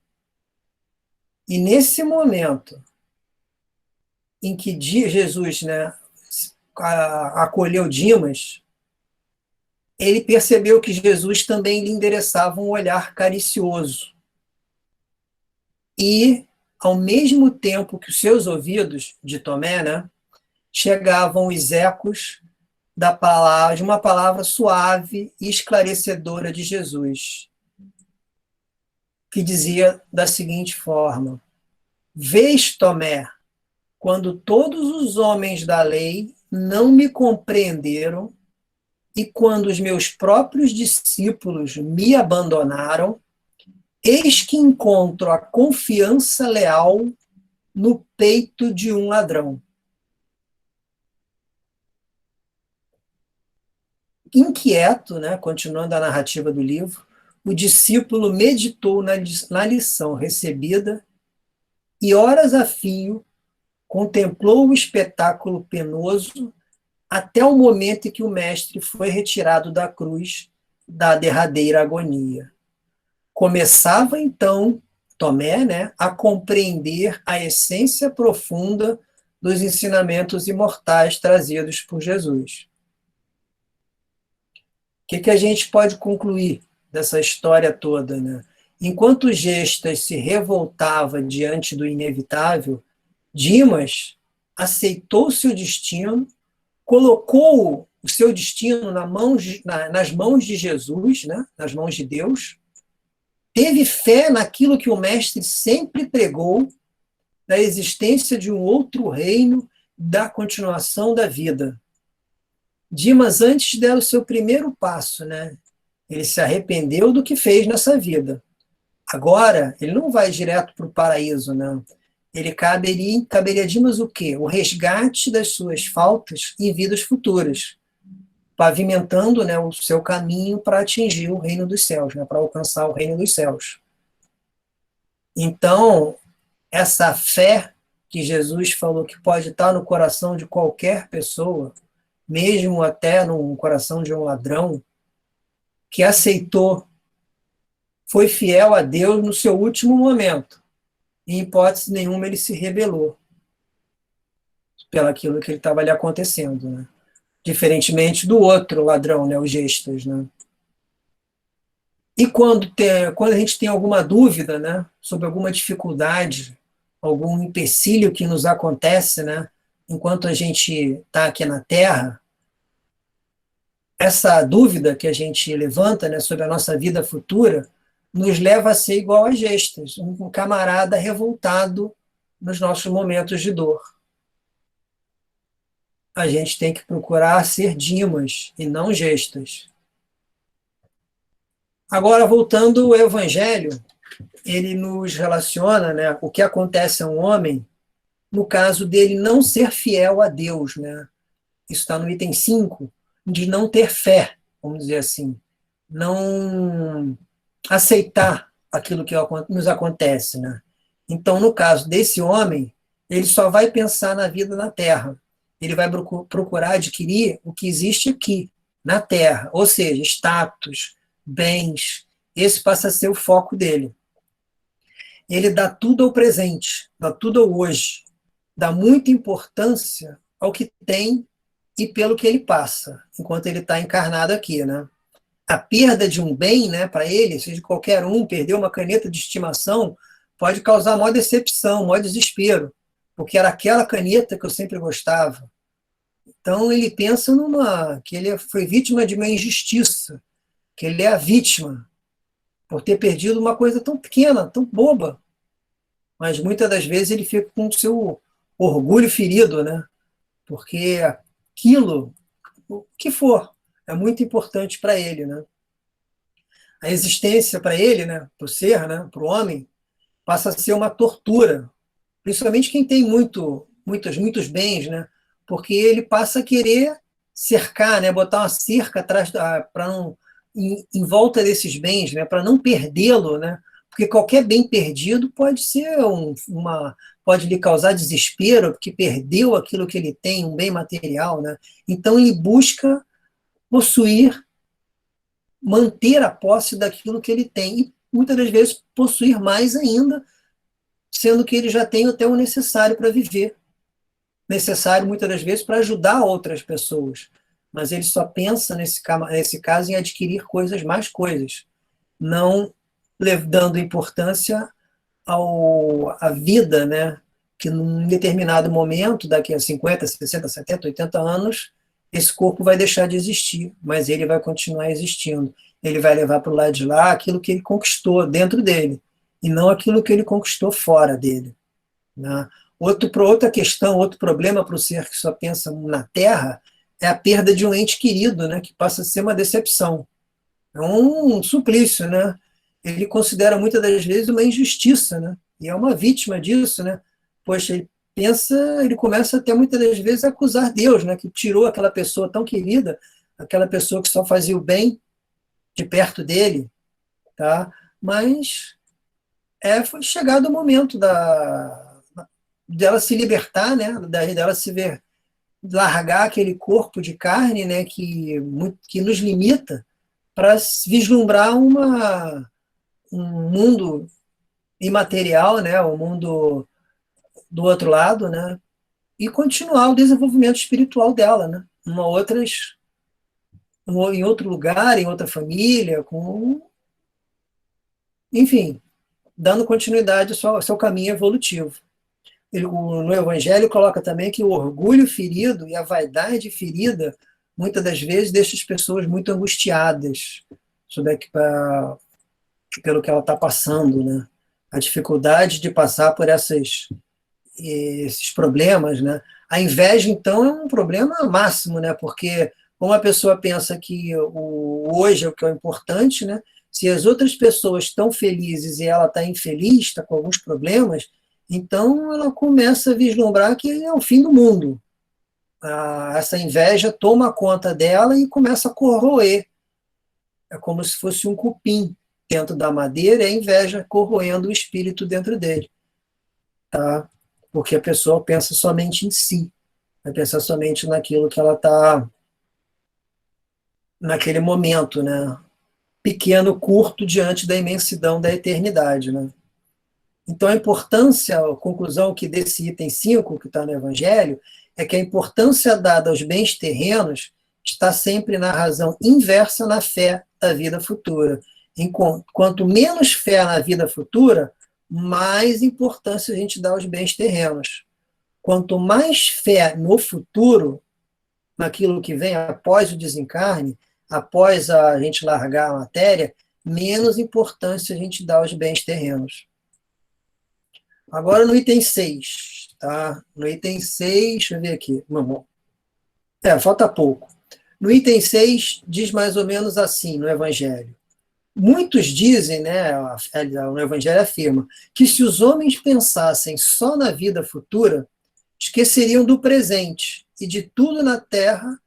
E nesse momento em que Jesus, né, acolheu Dimas, ele percebeu que Jesus também lhe endereçava um olhar caricioso. E, ao mesmo tempo que os seus ouvidos, de Tomé, né, chegavam os ecos de uma palavra suave e esclarecedora de Jesus, que dizia da seguinte forma: Vês, Tomé, quando todos os homens da lei não me compreenderam e quando os meus próprios discípulos me abandonaram, eis que encontro a confiança leal no peito de um ladrão. Inquieto, né, continuando a narrativa do livro, o discípulo meditou na lição recebida e, horas a fio, contemplou o espetáculo penoso até o momento em que o mestre foi retirado da cruz da derradeira agonia. Começava, então, Tomé, né, a compreender a essência profunda dos ensinamentos imortais trazidos por Jesus. O que a gente pode concluir dessa história toda, né? Enquanto Gestas se revoltava diante do inevitável, Dimas aceitou seu destino, colocou o seu destino nas mãos de Jesus, né? Nas mãos de Deus, teve fé naquilo que o mestre sempre pregou, da existência de um outro reino, da continuação da vida. Dimas antes der o seu primeiro passo, né? Ele se arrependeu do que fez nessa vida. Agora, ele não vai direto para o paraíso, não. Ele caberia a Dimas o quê? O resgate das suas faltas em vidas futuras, pavimentando, né, o seu caminho para atingir o reino dos céus, né, para alcançar o reino dos céus. Então, essa fé que Jesus falou que pode estar no coração de qualquer pessoa, mesmo até no coração de um ladrão, que aceitou, foi fiel a Deus no seu último momento. Em hipótese nenhuma ele se rebelou pelaquilo que ele estava lhe acontecendo, né? Diferentemente do outro ladrão, né, o Gestas, né? E quando a gente tem alguma dúvida, né, sobre alguma dificuldade, algum empecilho que nos acontece, né, enquanto a gente está aqui na Terra, essa dúvida que a gente levanta, né, sobre a nossa vida futura nos leva a ser igual a Gestas, um camarada revoltado nos nossos momentos de dor. A gente tem que procurar ser Dimas e não Gestas. Agora, voltando ao Evangelho, ele nos relaciona, né, o que acontece a um homem no caso dele não ser fiel a Deus, né? Isso está no item 5, de não ter fé, vamos dizer assim, não aceitar aquilo que nos acontece, né? Então, no caso desse homem, ele só vai pensar na vida na Terra. Ele vai procurar adquirir o que existe aqui, na Terra, ou seja, status, bens. Esse passa a ser o foco dele. Ele dá tudo ao presente, dá tudo ao hoje, dá muita importância ao que tem e pelo que ele passa, enquanto ele está encarnado aqui, né? A perda de um bem, né, para ele, seja qualquer um, perder uma caneta de estimação, pode causar maior decepção, maior desespero, porque era aquela caneta que eu sempre gostava. Então ele pensa que ele foi vítima de uma injustiça, que ele é a vítima por ter perdido uma coisa tão pequena, tão boba. Mas muitas das vezes ele fica com o seu orgulho ferido, né? Porque aquilo, o que for, é muito importante para ele, né? A existência para ele, né, para o ser, né, para o homem, passa a ser uma tortura, principalmente quem tem muitos bens, né? Porque ele passa a querer cercar, né, botar uma cerca atrás para não em volta desses bens, né, para não perdê-lo, né? Porque qualquer bem perdido pode ser pode lhe causar desespero, porque perdeu aquilo que ele tem, um bem material, né? Então ele busca possuir, manter a posse daquilo que ele tem e muitas das vezes possuir mais ainda, sendo que ele já tem até o necessário para viver, necessário muitas das vezes para ajudar outras pessoas, mas ele só pensa nesse caso em adquirir mais coisas, não dando importância à vida, né? Que num determinado momento, daqui a 50, 60, 70, 80 anos, esse corpo vai deixar de existir, mas ele vai continuar existindo. Ele vai levar para o lado de lá aquilo que ele conquistou dentro dele, e não aquilo que ele conquistou fora dele, né? Outra questão, outro problema para o ser que só pensa na Terra é a perda de um ente querido, né, que passa a ser uma decepção. É um suplício, né? Ele considera muitas das vezes uma injustiça, né? E é uma vítima disso, né? Poxa, ele começa até muitas das vezes a acusar Deus, né? Que tirou aquela pessoa tão querida, aquela pessoa que só fazia o bem de perto dele, tá? Mas foi chegado o momento dela se libertar, né? Dela se ver, largar aquele corpo de carne, né? Que nos limita, para vislumbrar um mundo imaterial, né? O mundo do outro lado, né? E continuar o desenvolvimento espiritual dela, né? Em outro lugar, em outra família, enfim, dando continuidade ao seu caminho evolutivo. No Evangelho coloca também que o orgulho ferido e a vaidade ferida, muitas das vezes, deixam as pessoas muito angustiadas pelo que ela está passando, né? A dificuldade de passar por esses problemas, né? A inveja, então, é um problema máximo, né? Porque Como a pessoa pensa que o hoje é o que é o importante, né? Se as outras pessoas estão felizes e ela está infeliz, está com alguns problemas, então ela começa a vislumbrar que é o fim do mundo. Essa inveja toma conta dela e começa a corroer. É como se fosse um cupim dentro da madeira, e a inveja corroendo o espírito dentro dele. Tá? Porque a pessoa pensa somente em si, vai pensar somente naquilo que ela está naquele momento, né? Pequeno, curto, diante da imensidão da eternidade. Né? Então, a importância, a conclusão que desse item 5, que está no Evangelho, é que a importância dada aos bens terrenos está sempre na razão inversa na fé da vida futura. Quanto menos fé na vida futura, mais importância a gente dá aos bens terrenos. Quanto mais fé no futuro, naquilo que vem após o desencarne, após a gente largar a matéria, menos importância a gente dá aos bens terrenos. Agora no item 6, tá? No item 6, deixa eu ver aqui. Falta pouco. No item 6, diz mais ou menos assim no Evangelho. Muitos dizem, né, o Evangelho afirma, que se os homens pensassem só na vida futura, esqueceriam do presente e de tudo na Terra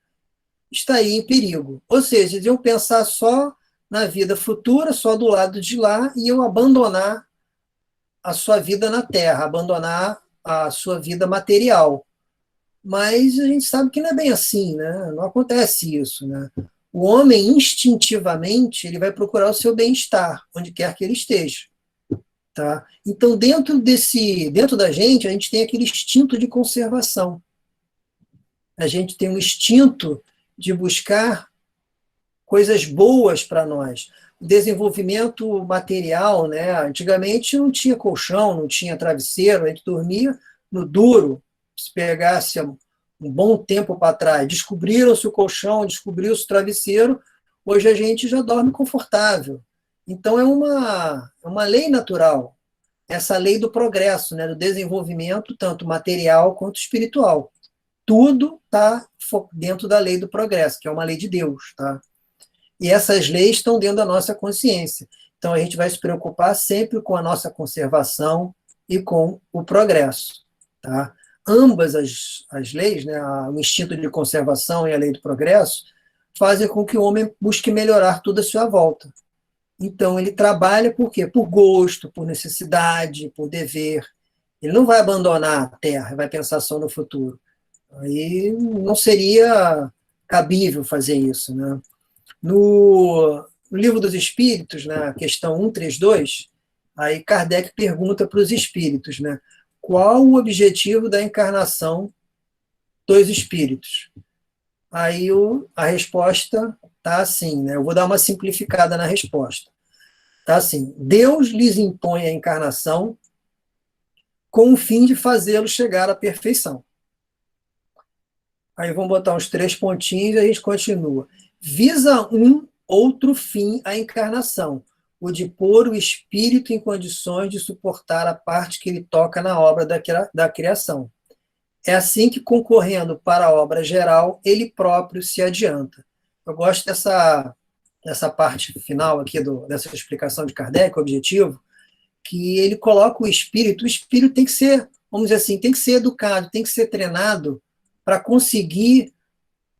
estaria em perigo. Ou seja, eles iam pensar só na vida futura, só do lado de lá, e iam abandonar a sua vida na Terra, abandonar a sua vida material. Mas a gente sabe que não é bem assim, né? Não acontece isso, né? O homem, instintivamente, ele vai procurar o seu bem-estar, onde quer que ele esteja. Tá? Então, dentro da gente, a gente tem aquele instinto de conservação. A gente tem um instinto de buscar coisas boas para nós. O desenvolvimento material, né? Antigamente não tinha colchão, não tinha travesseiro, a gente dormia no duro. Se pegasse um bom tempo para trás, descobriram-se o colchão, descobriu-se o travesseiro, hoje a gente já dorme confortável. Então é uma lei natural, essa lei do progresso, né? Do desenvolvimento, tanto material quanto espiritual. Tudo está dentro da lei do progresso, que é uma lei de Deus, tá? E essas leis estão dentro da nossa consciência. Então, a gente vai se preocupar sempre com a nossa conservação e com o progresso. Tá? Ambas as leis, né, o instinto de conservação e a lei do progresso, fazem com que o homem busque melhorar tudo à sua volta. Então, ele trabalha por quê? Por gosto, por necessidade, por dever. Ele não vai abandonar a Terra, vai pensar só no futuro. Aí não seria cabível fazer isso, né? No Livro dos Espíritos, na questão 132, aí Kardec pergunta para os espíritos, né, qual o objetivo da encarnação dos espíritos? Aí a resposta está assim, né, eu vou dar uma simplificada na resposta. Está assim, Deus lhes impõe a encarnação com o fim de fazê-los chegar à perfeição. Aí vamos botar uns 3 pontinhos e a gente continua. Visa um outro fim a encarnação, o de pôr o espírito em condições de suportar a parte que ele toca na obra da criação. É assim que, concorrendo para a obra geral, ele próprio se adianta. Eu gosto dessa parte final aqui, dessa explicação de Kardec, o objetivo, que ele coloca o espírito tem que ser, vamos dizer assim, tem que ser educado, tem que ser treinado para conseguir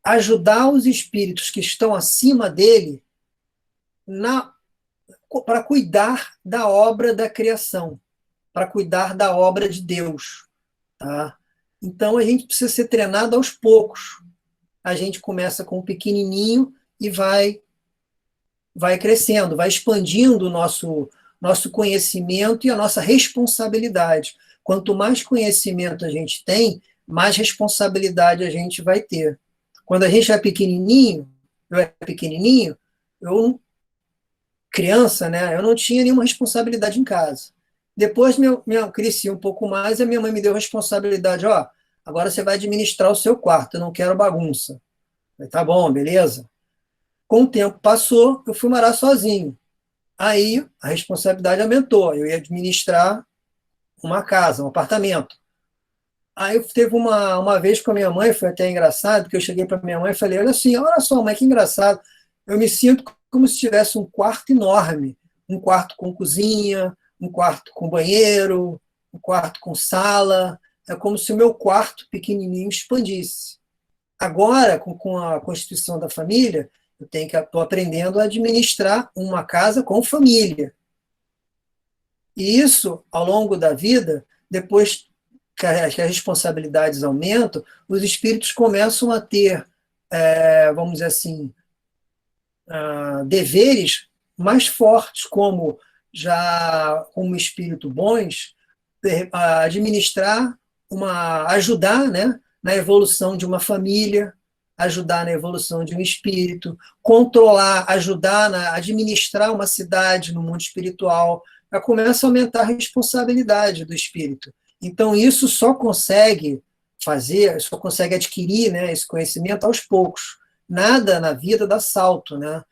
ajudar os espíritos que estão acima dele para cuidar da obra da criação, para cuidar da obra de Deus. Tá? Então, a gente precisa ser treinado aos poucos. A gente começa com um pequenininho e vai crescendo, vai expandindo o nosso conhecimento e a nossa responsabilidade. Quanto mais conhecimento a gente tem, mais responsabilidade a gente vai ter. Quando a gente é pequenininho, eu criança, né, eu não tinha nenhuma responsabilidade em casa. Depois cresci um pouco mais e a minha mãe me deu responsabilidade, agora você vai administrar o seu quarto, eu não quero bagunça. Falei, tá bom, beleza. Com o tempo passou, eu fui morar sozinho. Aí a responsabilidade aumentou, eu ia administrar uma casa, um apartamento. Aí eu teve uma vez com a minha mãe, foi até engraçado, que eu cheguei para minha mãe e falei, olha assim, olha só, mãe, que engraçado. Eu me sinto como se tivesse um quarto enorme, um quarto com cozinha, um quarto com banheiro, um quarto com sala. É como se o meu quarto pequenininho expandisse. Agora, com a constituição da família, estou aprendendo a administrar uma casa com família. E isso, ao longo da vida, depois que as responsabilidades aumentam, os espíritos começam a ter, vamos dizer assim, deveres mais fortes, como já como espírito bons, administrar, ajudar, né, na evolução de uma família, ajudar na evolução de um espírito, controlar, ajudar a administrar uma cidade no mundo espiritual, já começa a aumentar a responsabilidade do espírito. Então, isso só consegue fazer, só consegue adquirir, né, esse conhecimento aos poucos. Nada na vida dá salto, né?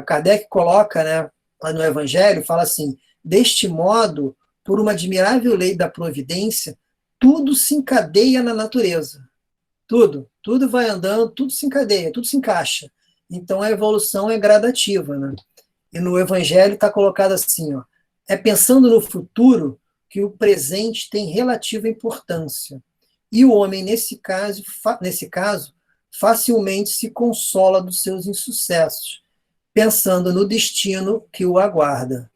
Kardec coloca, né, no Evangelho, fala assim: deste modo, por uma admirável lei da providência, tudo se encadeia na natureza. Tudo vai andando, tudo se encadeia, tudo se encaixa. Então a evolução é gradativa, né? E no Evangelho está colocado assim, ó, é pensando no futuro que o presente tem relativa importância. E o homem, nesse caso, facilmente se consola dos seus insucessos, pensando no destino que o aguarda.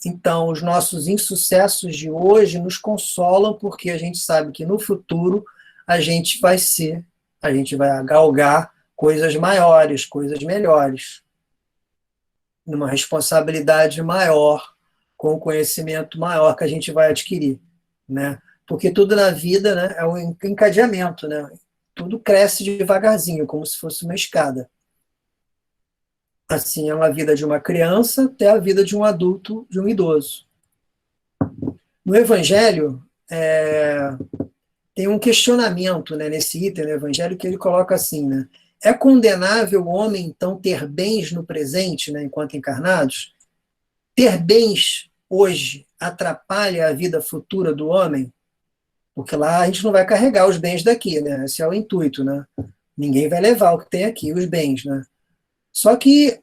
Então, os nossos insucessos de hoje nos consolam porque a gente sabe que no futuro a gente vai galgar coisas maiores, coisas melhores, numa responsabilidade maior, com um conhecimento maior que a gente vai adquirir, né? Porque tudo na vida, né, é um encadeamento, né? Tudo cresce devagarzinho, como se fosse uma escada. Assim é a vida de uma criança até a vida de um adulto, de um idoso. No Evangelho, tem um questionamento, né, nesse item do Evangelho que ele coloca assim, né? É condenável o homem, então, ter bens no presente, né, enquanto encarnados? Ter bens hoje atrapalha a vida futura do homem? Porque lá a gente não vai carregar os bens daqui, né? Esse é o intuito, né? Ninguém vai levar o que tem aqui, os bens, né? Só que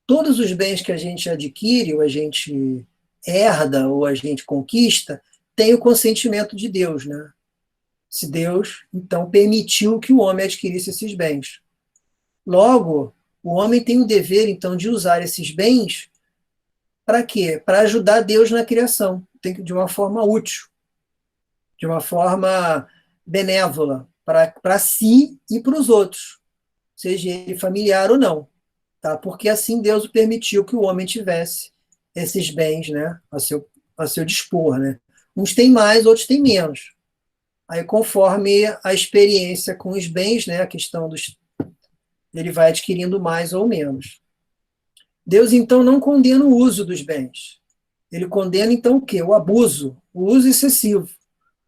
todos os bens que a gente adquire, ou a gente herda, ou a gente conquista, tem o consentimento de Deus, né? Se Deus, então, permitiu que o homem adquirisse esses bens. Logo, o homem tem o dever, então, de usar esses bens para quê? Para ajudar Deus na criação, de uma forma útil, de uma forma benévola, para si e para os outros, seja ele familiar ou não. Tá? Porque assim Deus permitiu que o homem tivesse esses bens, né, a seu dispor. Né? Uns têm mais, outros têm menos. Aí, conforme a experiência com os bens, né, a questão ele vai adquirindo mais ou menos. Deus, então, não condena o uso dos bens. Ele condena, então, o quê? O abuso, o uso excessivo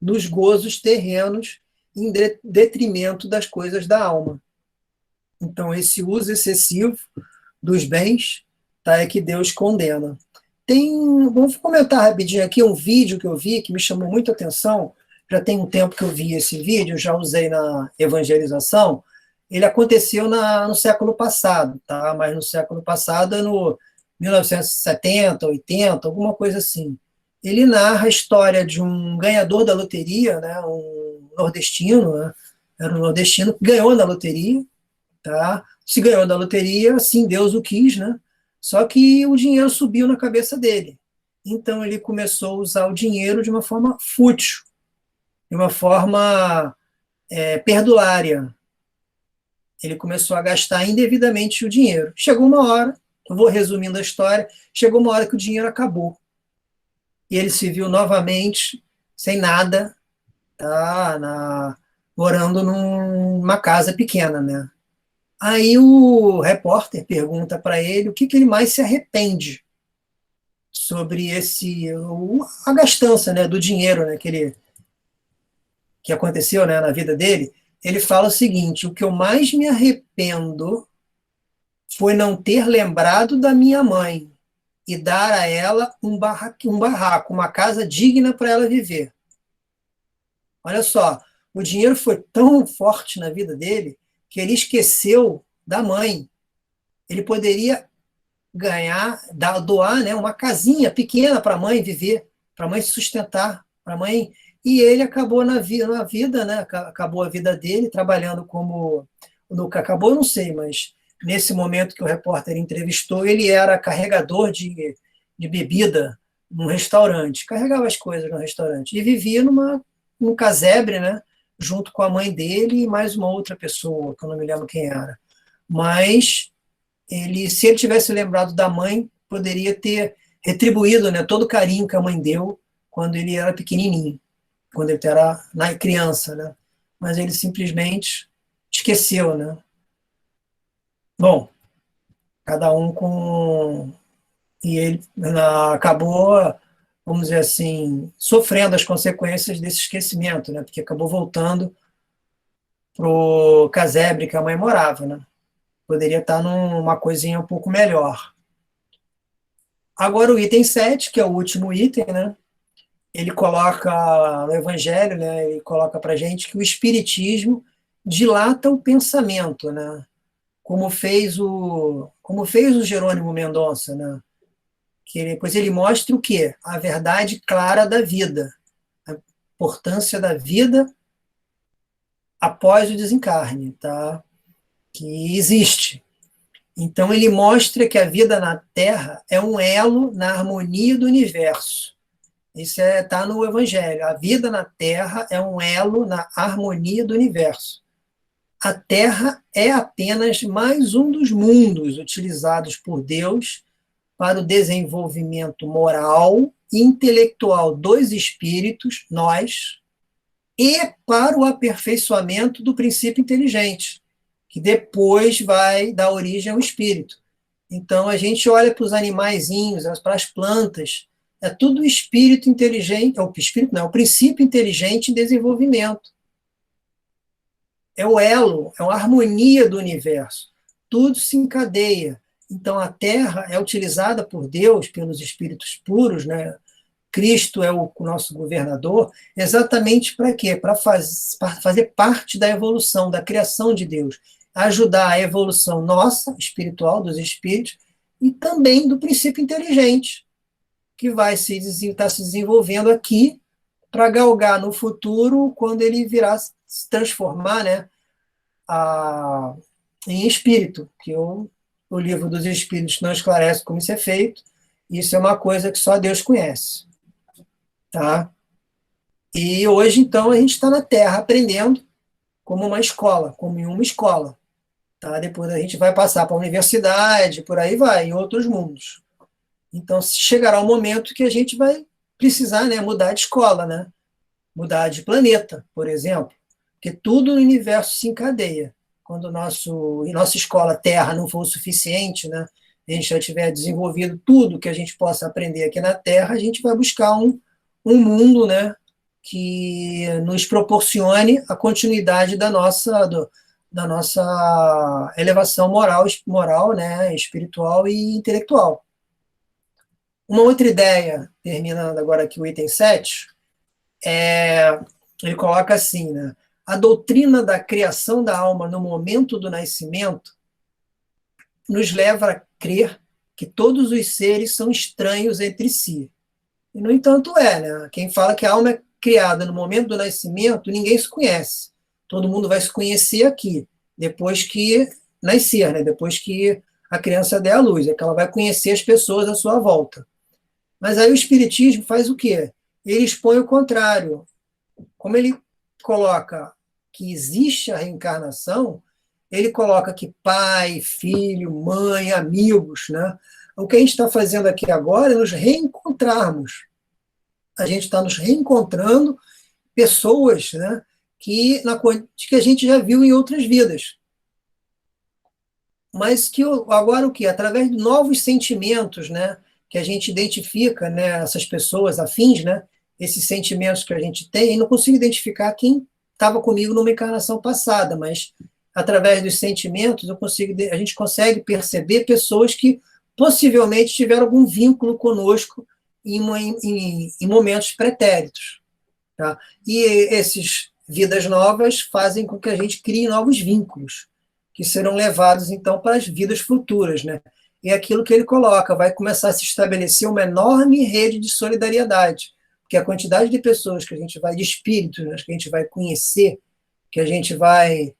dos gozos terrenos em detrimento das coisas da alma. Então, esse uso excessivo dos bens, tá, é que Deus condena. Vamos comentar rapidinho aqui um vídeo que eu vi que me chamou muito a atenção. Já tem um tempo que eu vi esse vídeo, já usei na evangelização. Ele aconteceu no século passado, tá? Mas no século passado, no 1970, 80, alguma coisa assim. Ele narra a história de um ganhador da loteria, né? Um nordestino, né? Era um nordestino que ganhou na loteria, tá? Se ganhou da loteria, assim Deus o quis, né? Só que o dinheiro subiu na cabeça dele. Então ele começou a usar o dinheiro de uma forma fútil, de uma forma perdulária. Ele começou a gastar indevidamente o dinheiro. Chegou uma hora, eu vou resumindo a história, chegou uma hora que o dinheiro acabou. E ele se viu novamente sem nada, tá? Morando numa casa pequena, né? Aí o repórter pergunta para ele o que ele mais se arrepende sobre a gastança, né, do dinheiro, né, que aconteceu, né, na vida dele. Ele fala o seguinte: o que eu mais me arrependo foi não ter lembrado da minha mãe e dar a ela um barraco, uma casa digna para ela viver. Olha só, o dinheiro foi tão forte na vida dele que ele esqueceu da mãe. Ele poderia ganhar, doar, né, uma casinha pequena para a mãe viver, para a mãe se sustentar, para a mãe. E ele acabou na vida, né, acabou a vida dele trabalhando como. Nunca acabou, não sei, mas nesse momento que o repórter entrevistou, ele era carregador de bebida num restaurante, carregava as coisas no restaurante e vivia num casebre, né, junto com a mãe dele e mais uma outra pessoa, que eu não me lembro quem era. Mas se ele tivesse lembrado da mãe, poderia ter retribuído, né, todo o carinho que a mãe deu quando ele era pequenininho, quando ele era criança, né? Mas ele simplesmente esqueceu, né? Bom, cada um com e ele acabou, vamos dizer assim, sofrendo as consequências desse esquecimento, né? Porque acabou voltando pro casebre que a mãe morava, né? Poderia estar numa coisinha um pouco melhor. Agora o item 7, que é o último item, né? Ele coloca no Evangelho, né? Ele coloca para gente que o Espiritismo dilata o pensamento, né? Como fez o Jerônimo Mendonça, né? Pois ele mostra o quê? A verdade clara da vida, a importância da vida após o desencarne, tá? Que existe. Então ele mostra que a vida na Terra é um elo na harmonia do universo. Isso está no Evangelho. A vida na Terra é um elo na harmonia do universo. A Terra é apenas mais um dos mundos utilizados por Deus para o desenvolvimento moral e intelectual dos espíritos, nós, e para o aperfeiçoamento do princípio inteligente, que depois vai dar origem ao espírito. Então a gente olha para os animaizinhos, para as plantas, é tudo espírito inteligente, o espírito não, é o princípio inteligente em desenvolvimento. É o elo, é a harmonia do universo. Tudo se encadeia. Então a Terra é utilizada por Deus, pelos espíritos puros, né? Cristo é o nosso governador, exatamente para quê? Para fazer parte da evolução, da criação de Deus, ajudar a evolução nossa, espiritual, dos espíritos, e também do princípio inteligente, que vai estar se desenvolvendo aqui para galgar no futuro, quando ele virá se transformar, né, em espírito, que o livro dos Espíritos não esclarece como isso é feito, isso é uma coisa que só Deus conhece. Tá? E hoje, então, a gente está na Terra aprendendo como uma escola, como em uma escola. Tá? Depois a gente vai passar para a universidade, por aí vai, em outros mundos. Então, chegará o momento que a gente vai precisar, né, mudar de escola, né? Mudar de planeta, por exemplo, porque tudo no universo se encadeia. Quando nossa escola Terra não for o suficiente, né, a gente já tiver desenvolvido tudo que a gente possa aprender aqui na Terra, a gente vai buscar um mundo, né, que nos proporcione a continuidade da nossa elevação moral, né, espiritual e intelectual. Uma outra ideia, terminando agora aqui o item 7, ele coloca assim, né, a doutrina da criação da alma no momento do nascimento nos leva a crer que todos os seres são estranhos entre si. E, no entanto, né? Quem fala que a alma é criada no momento do nascimento, ninguém se conhece. Todo mundo vai se conhecer aqui, depois que nascer, né? Depois que a criança der à luz, é que ela vai conhecer as pessoas à sua volta. Mas aí o Espiritismo faz o quê? Ele expõe o contrário. Como ele coloca que existe a reencarnação, ele coloca que pai, filho, mãe, amigos, né? O que a gente está fazendo aqui agora é nos reencontrarmos. A gente está nos reencontrando pessoas, né, que a gente já viu em outras vidas. Mas que agora o quê? Através de novos sentimentos, né, que a gente identifica, né, essas pessoas afins, né, esses sentimentos que a gente tem, e não consigo identificar quem estava comigo numa encarnação passada, mas através dos sentimentos a gente consegue perceber pessoas que possivelmente tiveram algum vínculo conosco em momentos pretéritos. Tá? E esses vidas novas fazem com que a gente crie novos vínculos, que serão levados, então, para as vidas futuras. Né? E é aquilo que ele coloca, vai começar a se estabelecer uma enorme rede de solidariedade, porque a quantidade de pessoas que a gente vai, de espíritos, né, que a gente vai conhecer, que a gente vai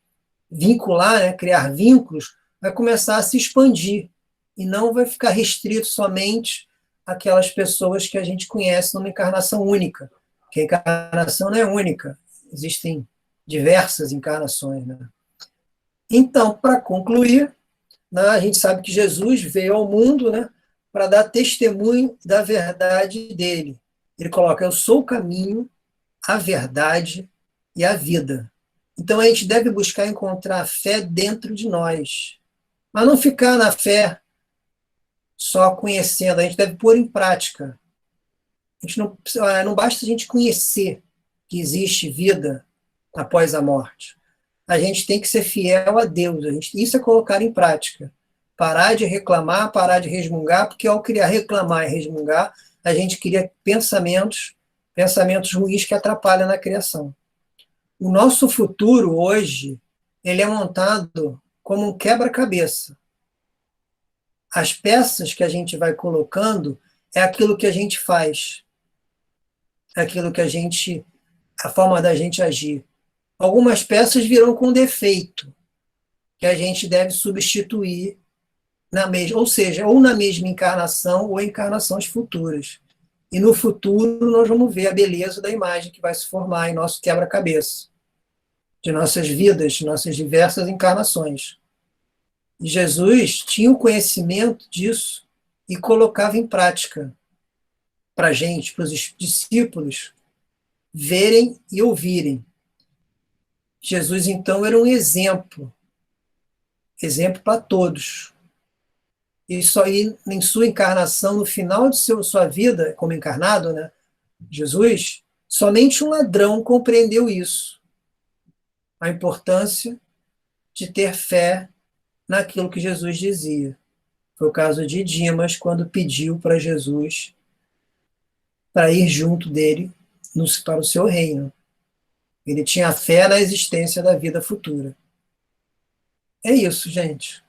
vincular, né, criar vínculos, vai começar a se expandir, e não vai ficar restrito somente àquelas pessoas que a gente conhece numa encarnação única, que a encarnação não é única, existem diversas encarnações. Né? Então, para concluir, né, a gente sabe que Jesus veio ao mundo, né, para dar testemunho da verdade dele. Ele coloca: eu sou o caminho, a verdade e a vida. Então a gente deve buscar encontrar a fé dentro de nós, mas não ficar na fé só conhecendo, a gente deve pôr em prática. A gente não basta a gente conhecer que existe vida após a morte. A gente tem que ser fiel a Deus. Isso é colocar em prática. Parar de reclamar, parar de resmungar, porque ao criar reclamar e resmungar, a gente cria pensamentos ruins que atrapalham na criação. O nosso futuro hoje, ele é montado como um quebra-cabeça. As peças que a gente vai colocando é aquilo que a gente faz, é aquilo que a forma da gente agir. Algumas peças virão com defeito, que a gente deve substituir na mesma, ou seja, ou na mesma encarnação ou em encarnações futuras. E no futuro nós vamos ver a beleza da imagem que vai se formar em nosso quebra-cabeça, de nossas vidas, de nossas diversas encarnações. E Jesus tinha o conhecimento disso e colocava em prática para a gente, para os discípulos, verem e ouvirem. Jesus, então, era um exemplo para todos. E só em sua encarnação, no final de sua vida como encarnado, né, Jesus, somente um ladrão compreendeu isso, a importância de ter fé naquilo que Jesus dizia. Foi o caso de Dimas, quando pediu para Jesus para ir junto dele para o seu reino. Ele tinha fé na existência da vida futura. É isso, gente.